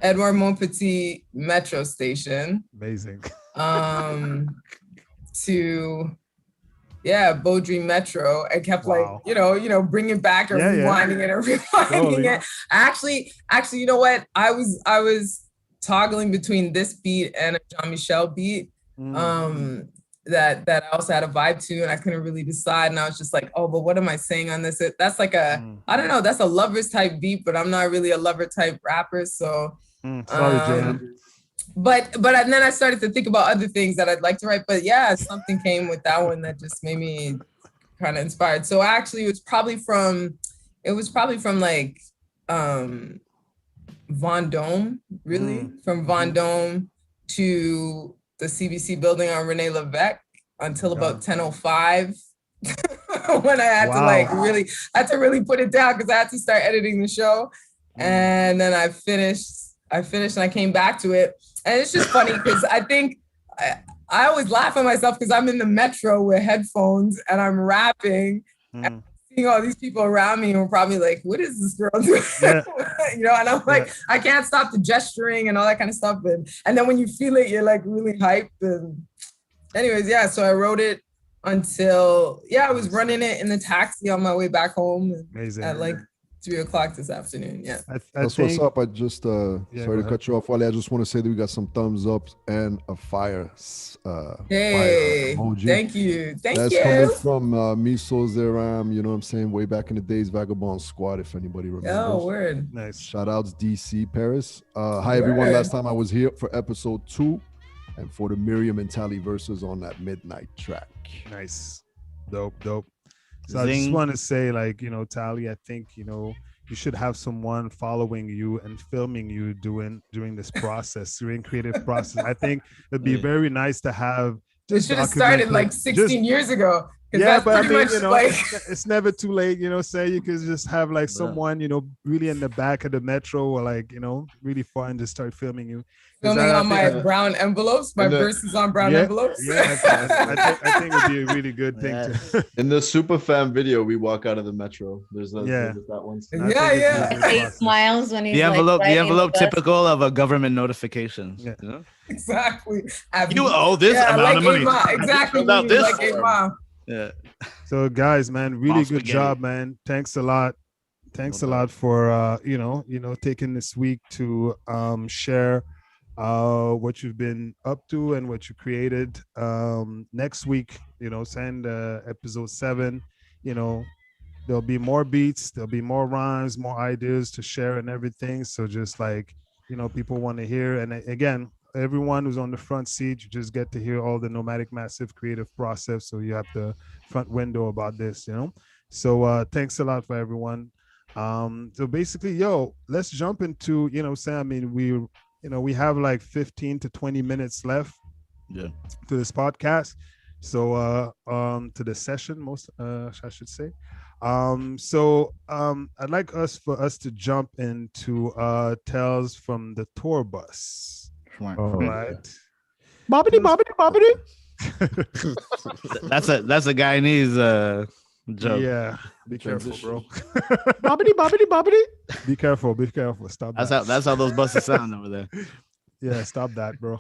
Edouard Montpetit Metro Station Amazing. to Beaudry Metro. I kept Wow. like, bringing back or Yeah, yeah. rewinding it or rewinding Totally. it. Actually, you know what? I was toggling between this beat and a Jean-Michel beat. That I also had a vibe to, and I couldn't really decide. And I was just like, oh, but what am I saying on this? That's like I don't know, that's a lovers type beat, but I'm not really a lover type rapper. So Sorry, Jam. but then I started to think about other things that I'd like to write. But yeah, something came with that one that just made me kind of inspired. So actually it was probably from like Vendôme, really, from Vendôme to the CBC building on Rene Levesque until about 10:05 when I had to like really put it down because I had to start editing the show. And then I finished and I came back to it. And it's just funny because I think I always laugh at myself because I'm in the metro with headphones and I'm rapping and seeing all these people around me and we're probably like, what is this girl doing? Yeah. And I'm like, I can't stop the gesturing and all that kind of stuff. And then when you feel it, you're like really hyped. And anyways, so I wrote it until, I was running it in the taxi on my way back home. Amazing. At like 3 o'clock this afternoon. Yeah. That's what's up. I just sorry go to ahead. cut you off, Wally. I just want to say that we got some thumbs up and a fire. Hey, fire emoji. thank you. That's coming from Misos Zeram, you know what I'm saying? Way back in the days, Vagabond Squad, if anybody remembers. Oh, word. Nice. Shout outs DC Paris. Hi everyone. Last time I was here for episode 2 and for the Miriam and Tally verses on that midnight track. Nice. Dope. So I just want to say, like, you know, Tally, I think, you know, you should have someone following you and filming you during this process, during creative process. I think it'd be very nice to have. It should have started like 16 years ago. Yeah, that's but I pretty mean, much you know, like it's never too late, you know, say you could just have like someone, you know, really in the back of the metro or like, you know, really far and just start filming you. filming on my brown envelopes, my verses on brown envelopes. Yeah, I think it'd be a really good thing to. In the SUPAFAM video, we walk out of the metro. There's that one. Yeah. 8 smiles when he's The envelope, like, the envelope typical of a government notification. Yeah. You know? Exactly. You owe this amount of money. Exactly. About this. Like Yeah. So guys, man, really Boss good spaghetti. job, man. Thanks a lot. Thanks a lot for you know, taking this week to share what you've been up to and what you created. Next week, you know, send episode 7, you know, there'll be more beats, there'll be more rhymes, more ideas to share and everything. So just like, you know, people want to hear. And again, everyone who's on the front seat, you just get to hear all the Nomadic Massive creative process. So you have the front window about this, you know. So thanks a lot for everyone. So basically, let's jump into, you know, Sam, I mean, we have like 15 to 20 minutes left to this podcast. So to the session, I should say. I'd like for us to jump into Tales from the Tour Bus. Right. Bobbity. That's a Guyanese joke. Yeah. Be careful, bro. Bobbity. Be careful. Stop that. That's how those buses sound over there. Yeah, stop that, bro.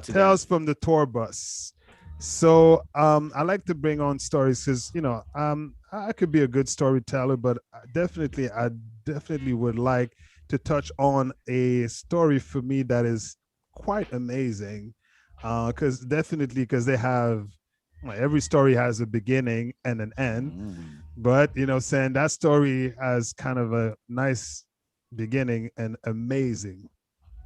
Tales from the Tour Bus. So I like to bring on stories because, you know, I could be a good storyteller, but I definitely would like to touch on a story for me that is quite amazing. Because they have, every story has a beginning and an end, but you know, saying that story has kind of a nice beginning and amazing,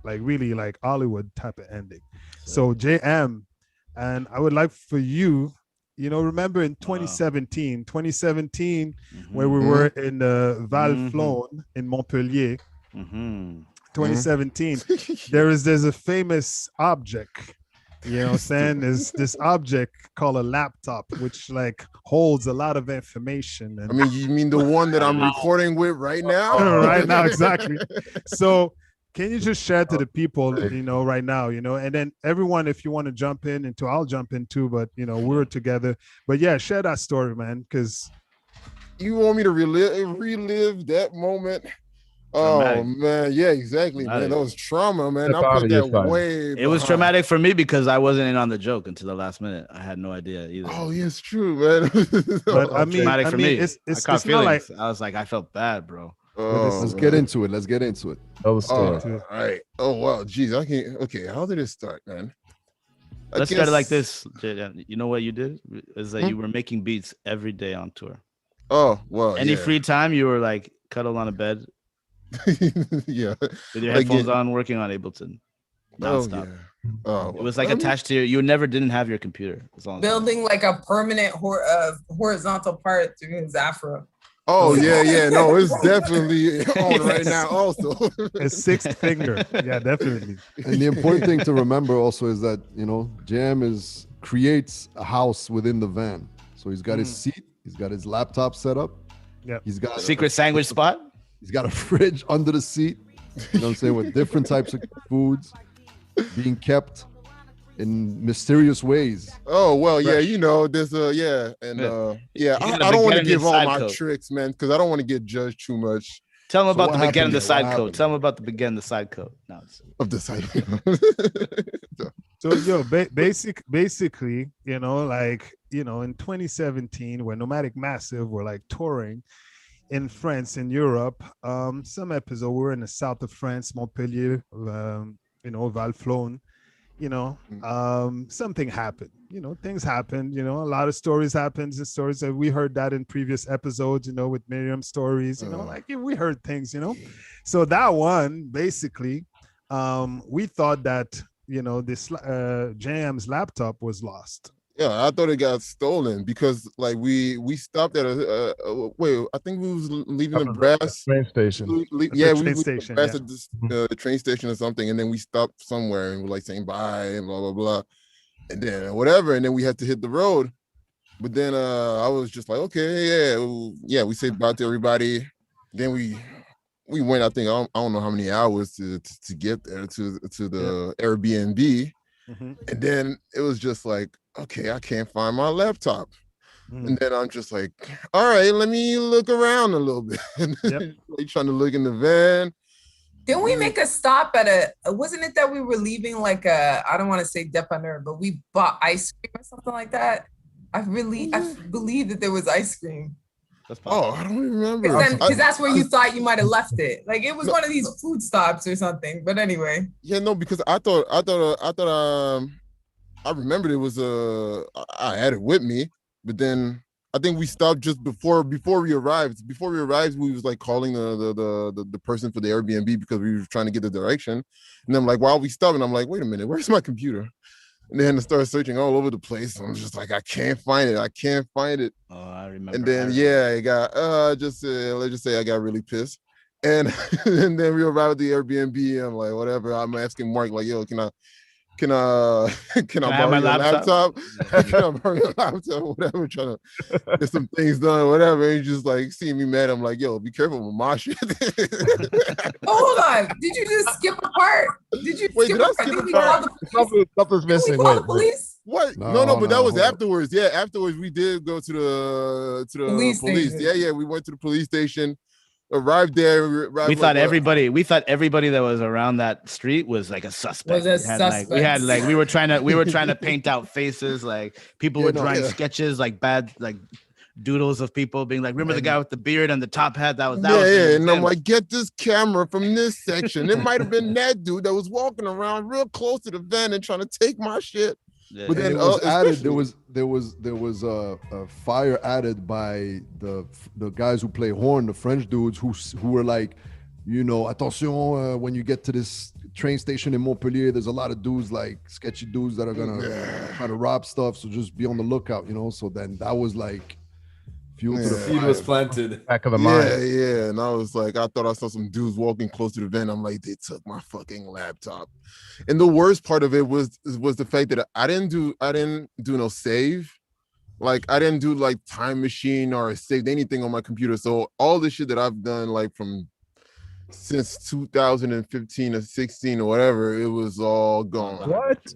like really like Hollywood type of ending. So JM, and I would like for you, you know, remember in 2017, where we were in the Val Flon in Montpellier, 2017, there's a famous object. You know what I'm saying? There's this object called a laptop, which like holds a lot of information. And I mean, you mean the one that I'm recording with right now? right now, exactly. So can you just share to the people, you know, right now, you know, and then everyone, if you want to jump in into, I'll jump in too, but you know, we're together. But yeah, share that story, man, because you want me to relive that moment. Traumatic. Oh man, yeah, exactly, man. That was trauma, man. I put that way. It was traumatic for me because I wasn't in on the joke until the last minute. I had no idea either. Oh, yeah, it's true, man. But I mean, traumatic for me. It's not not like I was like, I felt bad, bro. Let's get into it. All right. Oh wow, geez, I can't. Okay, how did it start, man? Let's start it like this. You know what you did is that you were making beats every day on tour. Oh well. Any free time, you were like cuddled on a bed. Yeah. With your headphones on, working on Ableton. Nonstop. Oh, it was like attached to you didn't have your computer. Building like a permanent horizontal part through his afro. Oh yeah. No, it's definitely on right now. Also, a sixth finger. Yeah, definitely. And the important thing to remember also is that, you know, Jam creates a house within the van. So he's got his seat, he's got his laptop set up. Yeah. He's got secret sandwich spot. He's got a fridge under the seat. You know what I'm saying? With different types of foods being kept in mysterious ways. Oh well, yeah, you know, there's I don't want to give all my tricks, man, because I don't want to get judged too much. Tell them about the beginning of the side coat. Tell them about the beginning of the side coat. No, of the side. So basically, you know, like in 2017, when Nomadic Massive were like touring in France, in Europe, some episode we were in the south of France, Montpellier, Valflon, something happened. Things happened. A lot of stories happens and stories that we heard that in previous episodes. With Miriam stories. We heard things. So that one basically, we thought that this JM's laptop was lost. Yeah, I thought it got stolen because like we stopped at I think we was leaving the brass train station. we train was station, brass yeah. at this, the train station or something, and then we stopped somewhere and we're like saying bye and blah blah blah, and then whatever, and then we had to hit the road. But then I was just like, okay, yeah, we said bye to everybody. Then we went, I think I don't know how many hours to get there to the Airbnb. Mm-hmm. And then it was just like, okay, I can't find my laptop. Mm. And then I'm just like, all right, let me look around a little bit. Like trying to look in the van. Didn't we make a stop at wasn't it that we were leaving like I don't want to say dépanneur, but we bought ice cream or something like that? I believe that there was ice cream. I don't remember. Because that's where you thought you might have left it. Like it was one of these food stops or something. But anyway. Yeah, no, because I thought I remembered it was I had it with me, but then I think we stopped just before we arrived. Before we arrived, we was like calling the person for the Airbnb because we were trying to get the direction. And I'm like, while we stopped, and I'm like, wait a minute, where's my computer? And then I started searching all over the place. I'm just like, I can't find it. Oh, I remember. And then I got let's just say I got really pissed. And and then we arrived at the Airbnb. I'm like, whatever. I'm asking Mark, like, yo, can I borrow your laptop? Can I borrow your laptop? Whatever, trying to get some things done, whatever. And he's just like, seeing me mad. I'm like, yo, be careful with my shit. Hold on. Did you just skip a part? Did you skip a part? Did we call the police? Something's missing. Did we call the police? What? No, No, but that was hold on. afterwards. Yeah, afterwards we did go to the police. Station. Yeah, we went to the police station. Arrived there. We thought everybody that was around that street was like a suspect. We were trying to paint out faces, like people were drawing sketches, like bad, like doodles of people being like, remember the guy with the beard and the top hat? That was and I'm like, get this camera from this section. It might have been that dude that was walking around real close to the van and trying to take my shit. Yeah. But then it was added. There was a fire added by the guys who play horn, the French dudes who were like, attention, when you get to this train station in Montpellier, there's a lot of dudes, like sketchy dudes that are gonna try to rob stuff. So just be on the lookout, So then that was like fuel to the Seed fire. was planted. Back of the mind. Yeah. And I was like, I thought I saw some dudes walking close to the van. I'm like, they took my fucking laptop. And the worst part of it was the fact that I didn't do no save. Like I didn't do like time machine or saved anything on my computer. So all the shit that I've done like from since 2015 or 16 or whatever, it was all gone. What?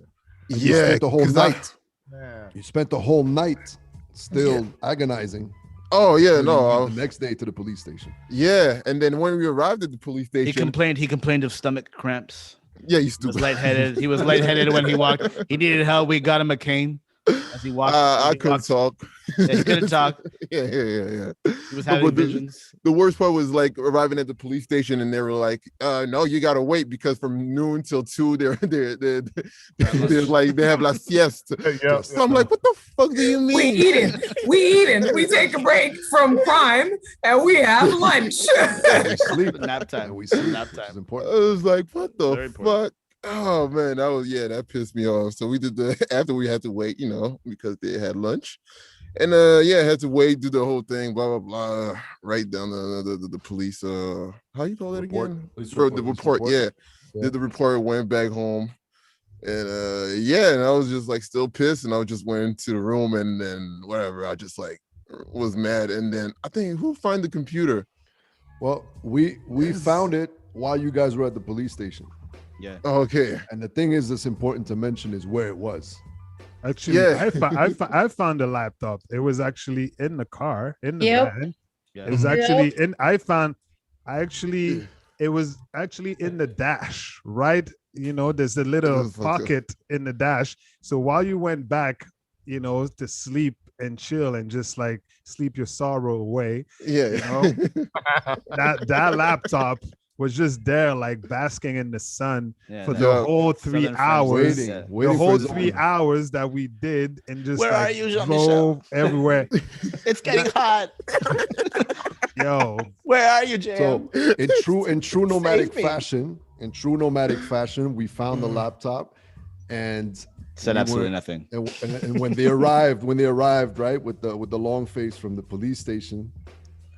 You Yeah, spent the whole 'cause night. Yeah. You spent the whole night still agonizing. Oh yeah, Then no. you went the next day to the police station. Yeah, and then when we arrived at the police He station, complained of stomach cramps. yeah, you He was stupid. lightheaded. He was lightheaded when he walked. He needed help. We got him a cane as he walked. I couldn't talk. Yeah, he couldn't talk. Yeah. He was having But visions. The worst part was like arriving at the police station and they were like, no, you gotta wait because from noon till 2 they're like they have la siesta. Yeah. So I'm like, what the fuck do you mean? We eating. We take a break from crime and we have lunch. We sleep. Nap time. And we sleep. Nap It's time. I important. was like, what the Very important. fuck? Oh man, that pissed me off. So we did after we had to wait, because they had lunch. And had to wait, do the whole thing, blah blah blah, write down the police how you call that Report. again? Police For report. the Police report, report. yeah. Yeah. Did the report, went back home. And and I was just like still pissed, and I just went into the room and then whatever, I just like was mad. And then I think who find the computer? Well, we found it while you guys were at the police station. Yeah. Okay. And the thing is that's important to mention is where it was. Actually, Yeah. I found the laptop. It was actually in the car, in the Yep. van. Yeah. It was actually it was actually in the dash, right? There's a little It was fucked up. pocket in the dash. So while you went back, to sleep and chill and just like sleep your sorrow away. Yeah. You know, that laptop was just there like basking in the sun Yeah, for that the Yeah. whole 3 Southern French hours. is, Waiting, The waiting for whole his 3 own. hours that we did and just Where like are you, Jean-Michel? drove everywhere. It's getting hot. Yo, Where are you, Jam? So in true nomadic me. fashion, we found the laptop, and Said we absolutely were- nothing. And when they arrived, right, with the long face from the police station,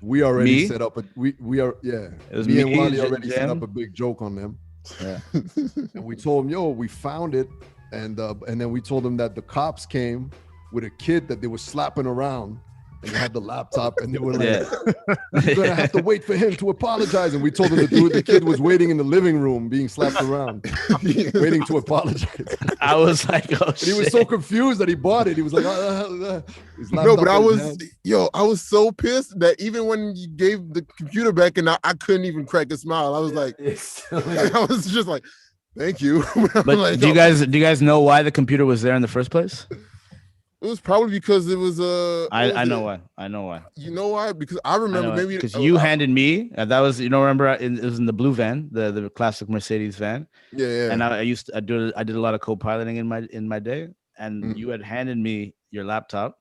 we already Me? set up we are It was me and me, Wally already set Jam. up a big joke on them, Yeah. and we told them, yo, we found it, and then we told them that the cops came with a kid that they were slapping around. And they had the laptop, and they were like, "You're gonna have to wait for him to apologize." And we told them the kid was waiting in the living room, being slapped around, waiting to apologize. I was like, oh And he was shit. so confused that he bought it. He was like, his No, but laptop I in his was, hand. I was so pissed that even when you gave the computer back and I couldn't even crack a smile. I was like, I was just like, thank you. But Like, do you guys know why the computer was there in the first place? It was probably because it was I know why. I know why. You know why? Because I remember maybe because you handed me that was remember it was in the blue van, the classic Mercedes van. Yeah. And I did a lot of co-piloting in my day, and you had handed me your laptop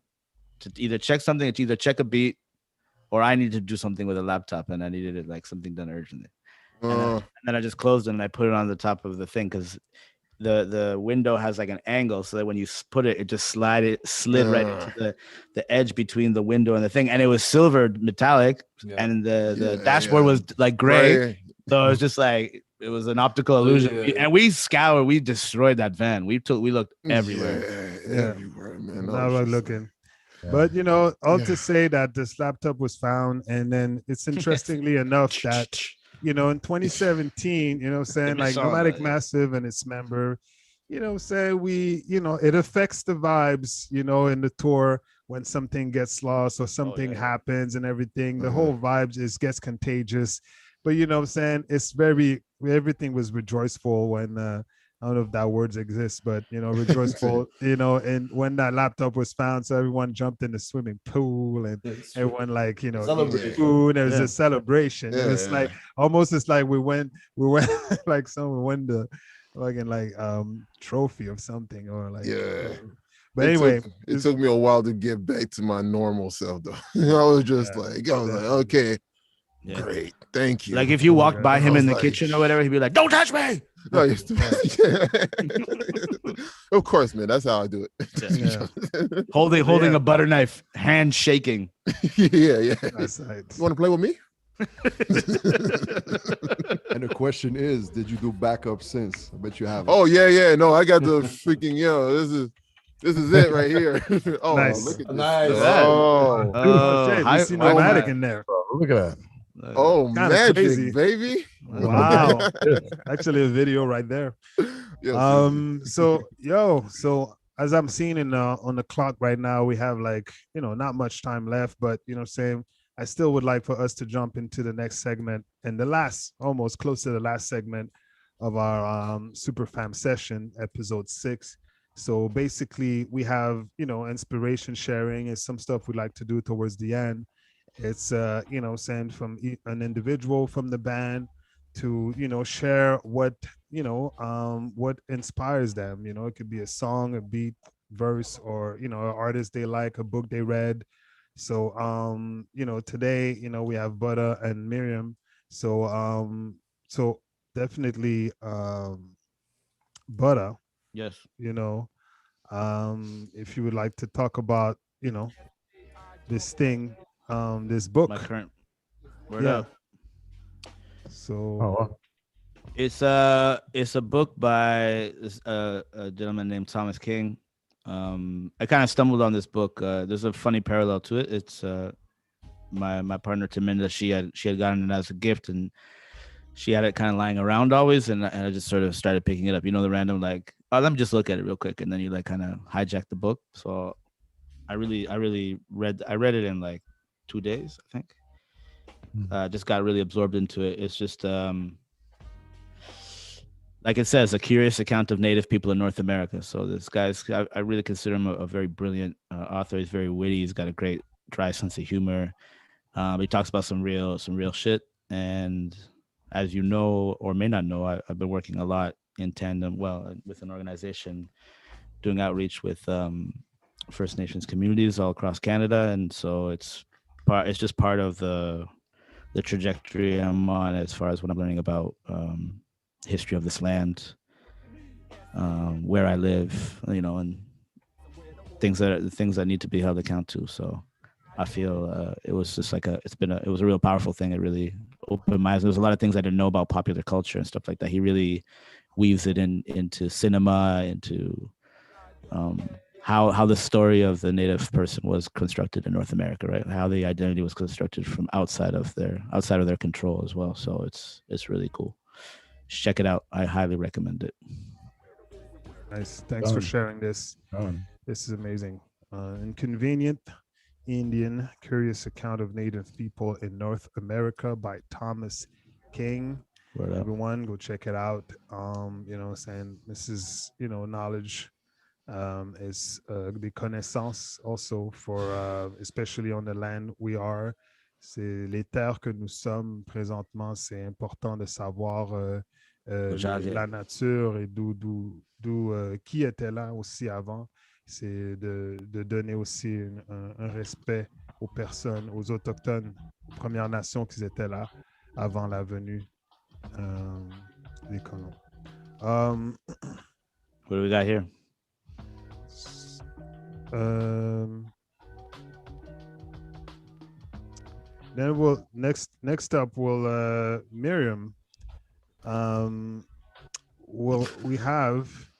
to either check something, to either check a beat, or I needed to do something with a laptop, and I needed it like something done urgently. And then I just closed it and I put it on the top of the thing because the window has like an angle, so that when you put it, it just slid right into the edge between the window and the thing, and it was silver metallic, and the dashboard was like gray, Right. so it was just like it was an optical illusion. And we destroyed that van. We looked everywhere. Everywhere, man. now we're looking. But all to say that this laptop was found, and then it's interestingly enough that in 2017, saying like Nomadic Massive and its member, say we, it affects the vibes, in the tour when something gets lost or something happens and everything. The whole vibes gets contagious. But it's everything was rejoiceful when I don't know if that words exist, but rejoiceful, and when that laptop was found, so everyone jumped in the swimming pool and everyone like, Celebration. food. There was a celebration. It was like almost it's like we went like someone won the fucking like trophy of something or like But anyway, it took me a while to get back to my normal self though. I was just like, okay. Yeah. Great, thank you. Like if you walked by him in the kitchen or whatever, he'd be like, "Don't touch me!" No, of course, man. That's how I do it. Holding a butter knife, hand shaking. Yeah. That's right. You want to play with me? And the question is, did you do backup since? I bet you haven't. Oh yeah. No, I got the freaking This is it right here. Oh, Nice. look at this. Nice. Oh, Jay, we see Nomadic in there. Look at that. oh, Kinda magic, crazy. baby. Wow. Actually, a video right there. Yes, So as I'm seeing on the clock right now, we have like, not much time left, but I still would like for us to jump into the next segment and almost close to the last segment of our SUPAFAM session, episode 6. So basically we have, inspiration sharing is some stuff we like to do towards the end. It's, send from an individual from the band to, share what inspires them. It could be a song, a beat, verse, or, an artist they like, a book they read. So, today, we have Butter and Miriam. So, definitely, Butter. Yes. If you would like to talk about, this thing, this book. My current word up. So it's a book by a gentleman named Thomas King. I kind of stumbled on this book. There's a funny parallel to it. It's my partner Taminda. She had gotten it as a gift, and she had it kind of lying around always, and I just sort of started picking it up. The random like, oh, let me just look at it real quick, and then you like kind of hijack the book. So I really read it in like 2 days, I think. Just got really absorbed into it. It's just like it says, a curious account of Native people in North America. So this guy's, I really consider him a very brilliant author. He's very witty. He's got a great dry sense of humor. He talks about some real shit. And as you know, or may not know, I've been working a lot in tandem, with an organization doing outreach with First Nations communities all across Canada. And so it's just part of the trajectory I'm on as far as what I'm learning about history of this land, where I live, and things that need to be held account to. So I feel it was just like it was a real powerful thing. It really opened my eyes. There's a lot of things I didn't know about popular culture and stuff like that. He really weaves it into cinema, into how the story of the Native person was constructed in North America, right? How the identity was constructed from outside of their control as well. So it's really cool. Check it out. I highly recommend it. Nice. Thanks for sharing this. This is amazing. Inconvenient Indian Curious Account of Native People in North America by Thomas King. Everyone go check it out. Saying this is, knowledge is des connaissances also for especially on the land we are. C'est les terres que nous sommes présentement. C'est important de savoir la nature et d'où qui était là aussi avant. C'est de donner aussi un respect aux personnes, aux autochtones, aux Premières Nations qui étaient là avant la venue des colons. What do we got here? Then we'll next up we'll Miriam. We have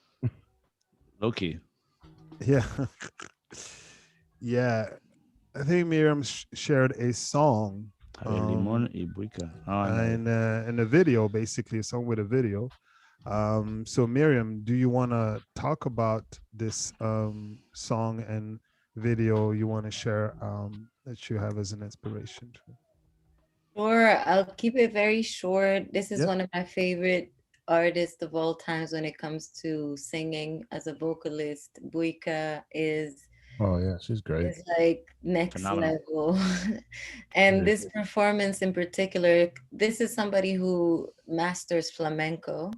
Loki. Yeah. Yeah. I think Miriam shared a song in a video, basically a song with a video. So Miriam, do you want to talk about this song and video you want to share that you have as an inspiration? Sure, I'll keep it very short. This is one of my favorite artists of all times when it comes to singing as a vocalist. Buika is she's great. It's like next level. And this performance in particular, this is somebody who masters flamenco.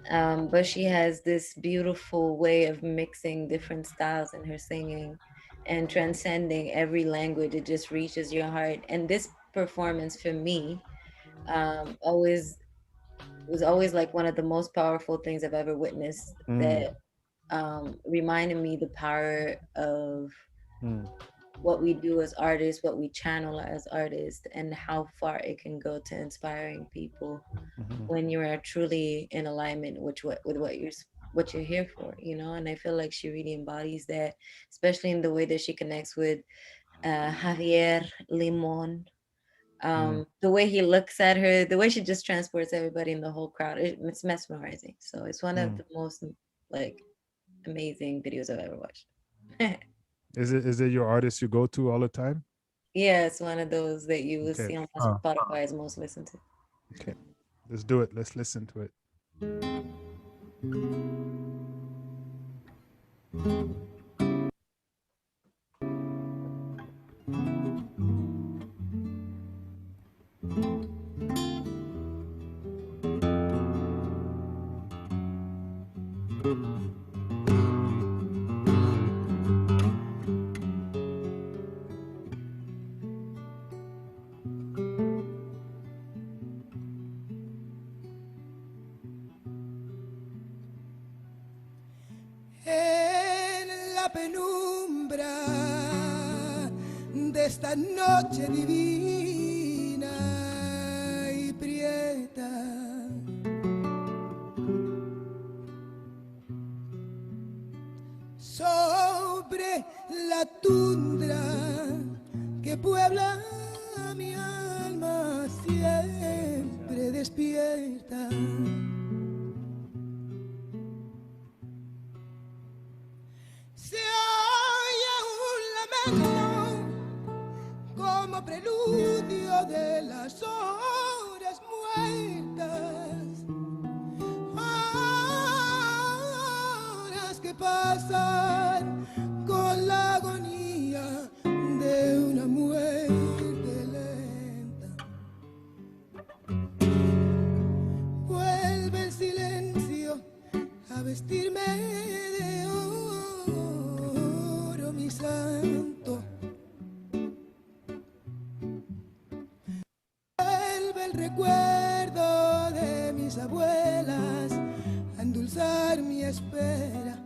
But she has this beautiful way of mixing different styles in her singing and transcending every language. It just reaches your heart. And this performance for me was always like one of the most powerful things I've ever witnessed, that reminded me the power of what we do as artists, what we channel as artists, and how far it can go to inspiring people when you are truly in alignment with what you're here for, And I feel like she really embodies that, especially in the way that she connects with Javier Limon. The way he looks at her, the way she just transports everybody in the whole crowd, it's mesmerizing. So it's one of the most amazing videos I've ever watched. Is it your artist you go to all the time? Yeah, it's one of those that you will see on Spotify as most listened to. Okay, let's do it. Let's listen to it. Esta noche divina y prieta, sobre la tundra que puebla mi alma siempre despierta. Se oye un lamento como preludio de las horas muertas. canto. Vuelve el recuerdo de mis abuelas a endulzar mi espera.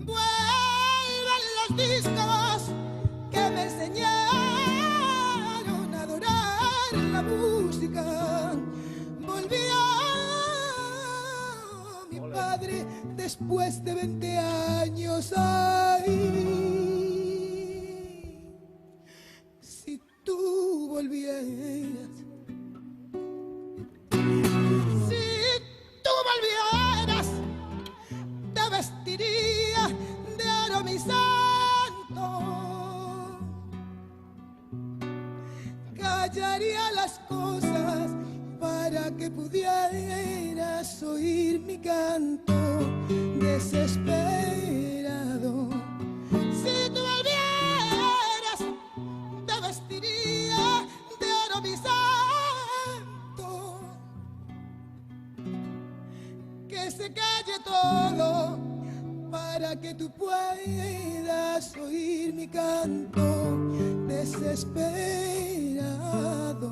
Vuelven los discos que me enseñaron a adorar la música. Volvió mi padre después de 20 años. Ay, si tú volvieras, si tú volvieras, te vestiría de oro mi santo, callaría las cosas para que pudieras oír mi canto desesperado. Si tú volvieras, te vestiría de oro mi santo, que se calle todo para que tú puedas oír mi canto desesperado.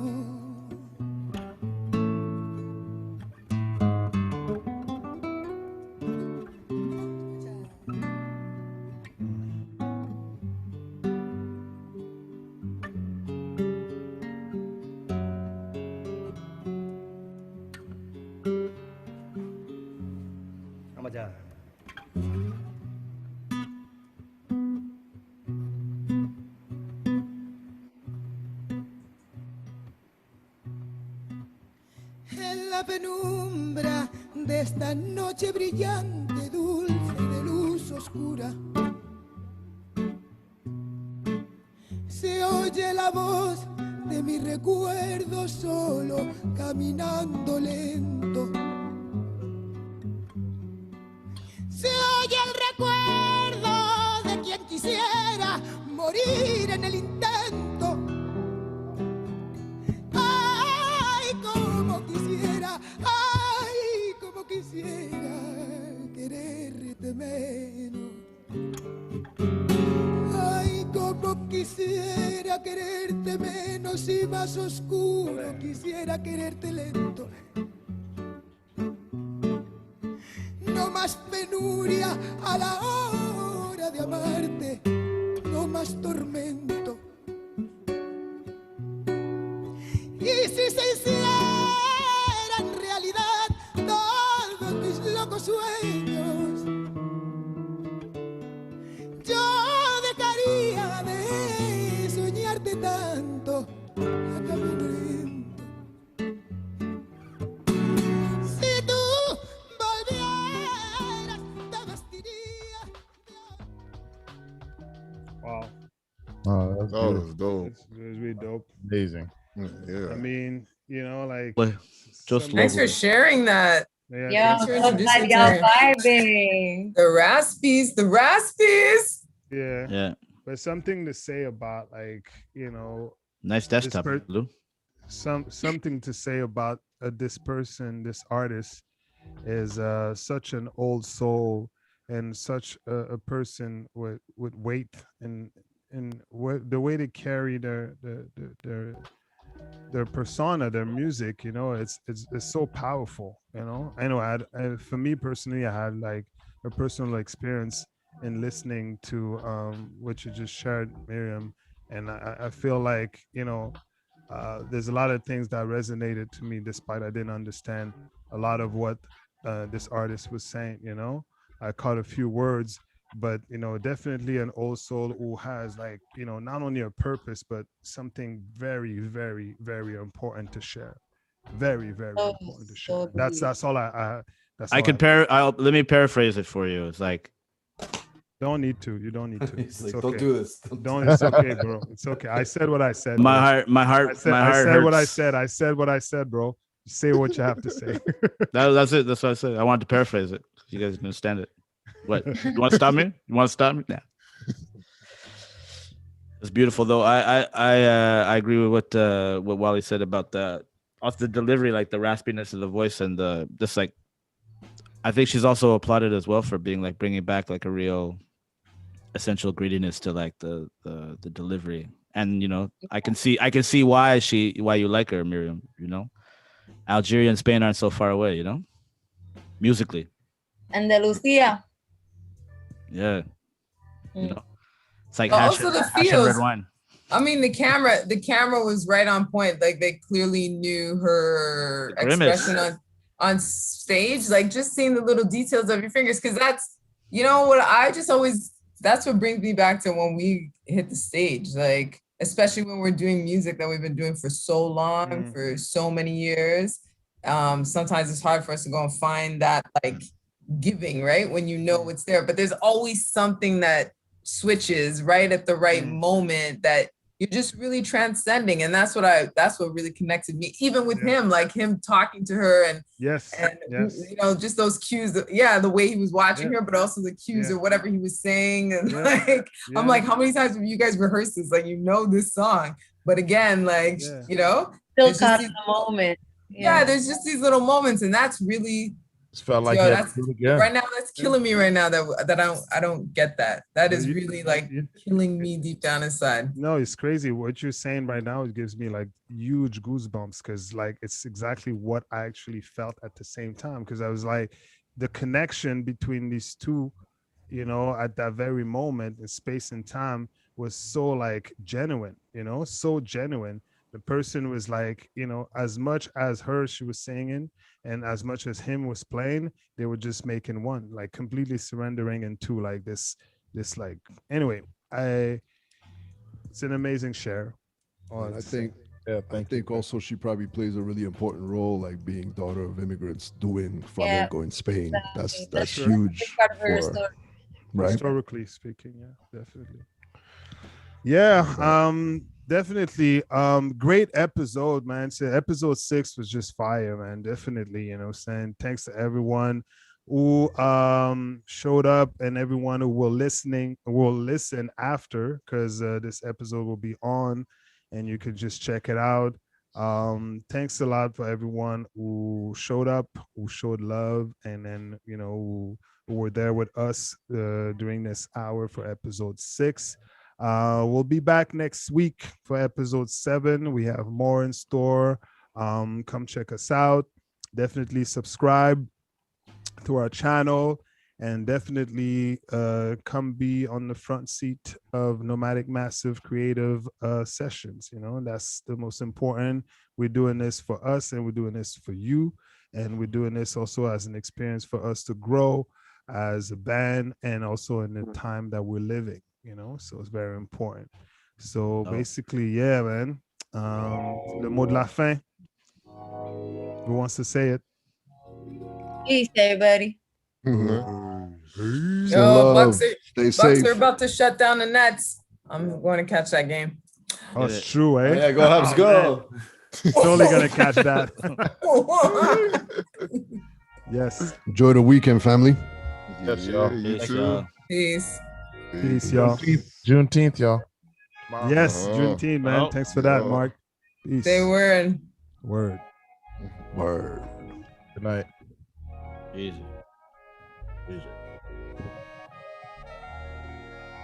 Vamos allá. En la penumbra de esta noche brillante, dulce de luz oscura, se oye la voz de mi recuerdo solo caminando lento. Se oye el recuerdo de quien quisiera morir en el intento. Ay, como quisiera quererte menos. Ay, como quisiera quererte menos y más oscuro. Quisiera quererte lento. No más penuria a la hora de amarte, no más tormento. Y si se hicieran realidad todos mis locos sueños, yo dejaría de soñarte tanto a camino lento. Si tú volvieras, te vestiría. Wow. Oh, that's That good. was dope. It was really dope. Amazing. Yeah. I mean, you know, like Well, just some- Thanks for sharing that. yeah, Yo, Thanks for so introducing glad y'all me. vibing. The raspies, the raspies. yeah. Yeah. But something to say about, like, you know, Nice desktop, per- Lou. something to say about this person, this artist is such an old soul and such a person with weight and the way they carry their persona, their music, you know, it's so powerful, you know. I know for me personally, I had like a personal experience in listening to what you just shared, Miriam, and I feel like, you know, there's a lot of things that resonated to me despite I didn't understand a lot of what this artist was saying, you know. I caught a few words, but, you know, definitely an old soul who has, like, you know, not only a purpose but something very, very, very important to share. Very, very Oh, important to so share. That's all I that's I all compare. Let me paraphrase it for you. It's like, don't need to. You don't need to. He's It's like, okay. don't do this. Don't. It's okay, bro. It's okay. I said what I said. my bro. heart, my heart, I said, my I heart said what I hurts. said. I said what I said, bro. Say what you have to say. That's it. That's what I said. I wanted to paraphrase it. You guys can understand it. What? You want to stop me? You want to stop me? Yeah. It's beautiful though. I agree with what Wally said about also the delivery, like the raspiness of the voice and the just like. I think she's also applauded as well for being like bringing back like a real essential ingredient is to like the delivery. And you know, I can see why you like her, Miriam. You know, Algeria and Spain aren't so far away. You know, musically. Andalusia. Yeah. You know, it's like But hash also the and red feels. wine. I mean, the camera was right on point. Like they clearly knew her The grimace. expression on stage. Like just seeing the little details of your fingers, because that's, you know what, I just always, that's what brings me back to when we hit the stage. Like especially when we're doing music that we've been doing for so long, for so many years. Sometimes it's hard for us to go and find that like giving, right? When you know it's there, but there's always something that switches right at the right moment that you're just really transcending. And that's what really connected me, even with him, like him talking to her and you know, just those cues the way he was watching her, but also the cues or whatever he was saying. And like I'm like, how many times have you guys rehearsed this? Like, you know, this song, but again, like you know, Still caught in the moment. There's just these little moments, and that's really felt like that's right now, that's killing me right now, that I don't get that. That is really like killing me deep down inside. No, it's crazy what you're saying right now. It gives me like huge goosebumps, because like it's exactly what I actually felt at the same time, because I was like, the connection between these two, you know, at that very moment in space and time was so like genuine, you know, so genuine. The person was like, you know, as much as she was singing and as much as him was playing, they were just making one, like completely surrendering into like this like, anyway, it's an amazing share. And I think also she probably plays a really important role, like being daughter of immigrants, doing flamenco in Spain. That's huge for her, right? Historically speaking, yeah, definitely. Yeah, definitely. Great episode, man. So episode 6 was just fire, man. Definitely, you know, saying thanks to everyone who showed up and everyone who will listen after, because this episode will be on and you can just check it out. Thanks a lot for everyone who showed up, who showed love, and then, you know, who were there with us during this hour for episode 6. We'll be back next week for episode 7. We have more in store. Come check us out. Definitely subscribe to our channel, and definitely come be on the front seat of Nomadic Massive Creative Sessions. You know, that's the most important. We're doing this for us, and we're doing this for you, and we're doing this also as an experience for us to grow as a band, and also in the time that we're living, you know, so it's very important. So basically, yeah, man, le mot de la fin, who wants to say it? Peace, everybody. Yo, Bucks are about to shut down the Nets. I'm going to catch that game. Oh, it's true, eh? Oh, yeah, go Habs, go. Totally gonna catch that. Yes. Enjoy the weekend, family. Yes, y'all. You too. Peace. Peace, y'all. Juneteenth, y'all. Yes, Juneteenth, man. Thanks for that, Mark. Peace. Stay word. Word. Good night. Easy. Easy.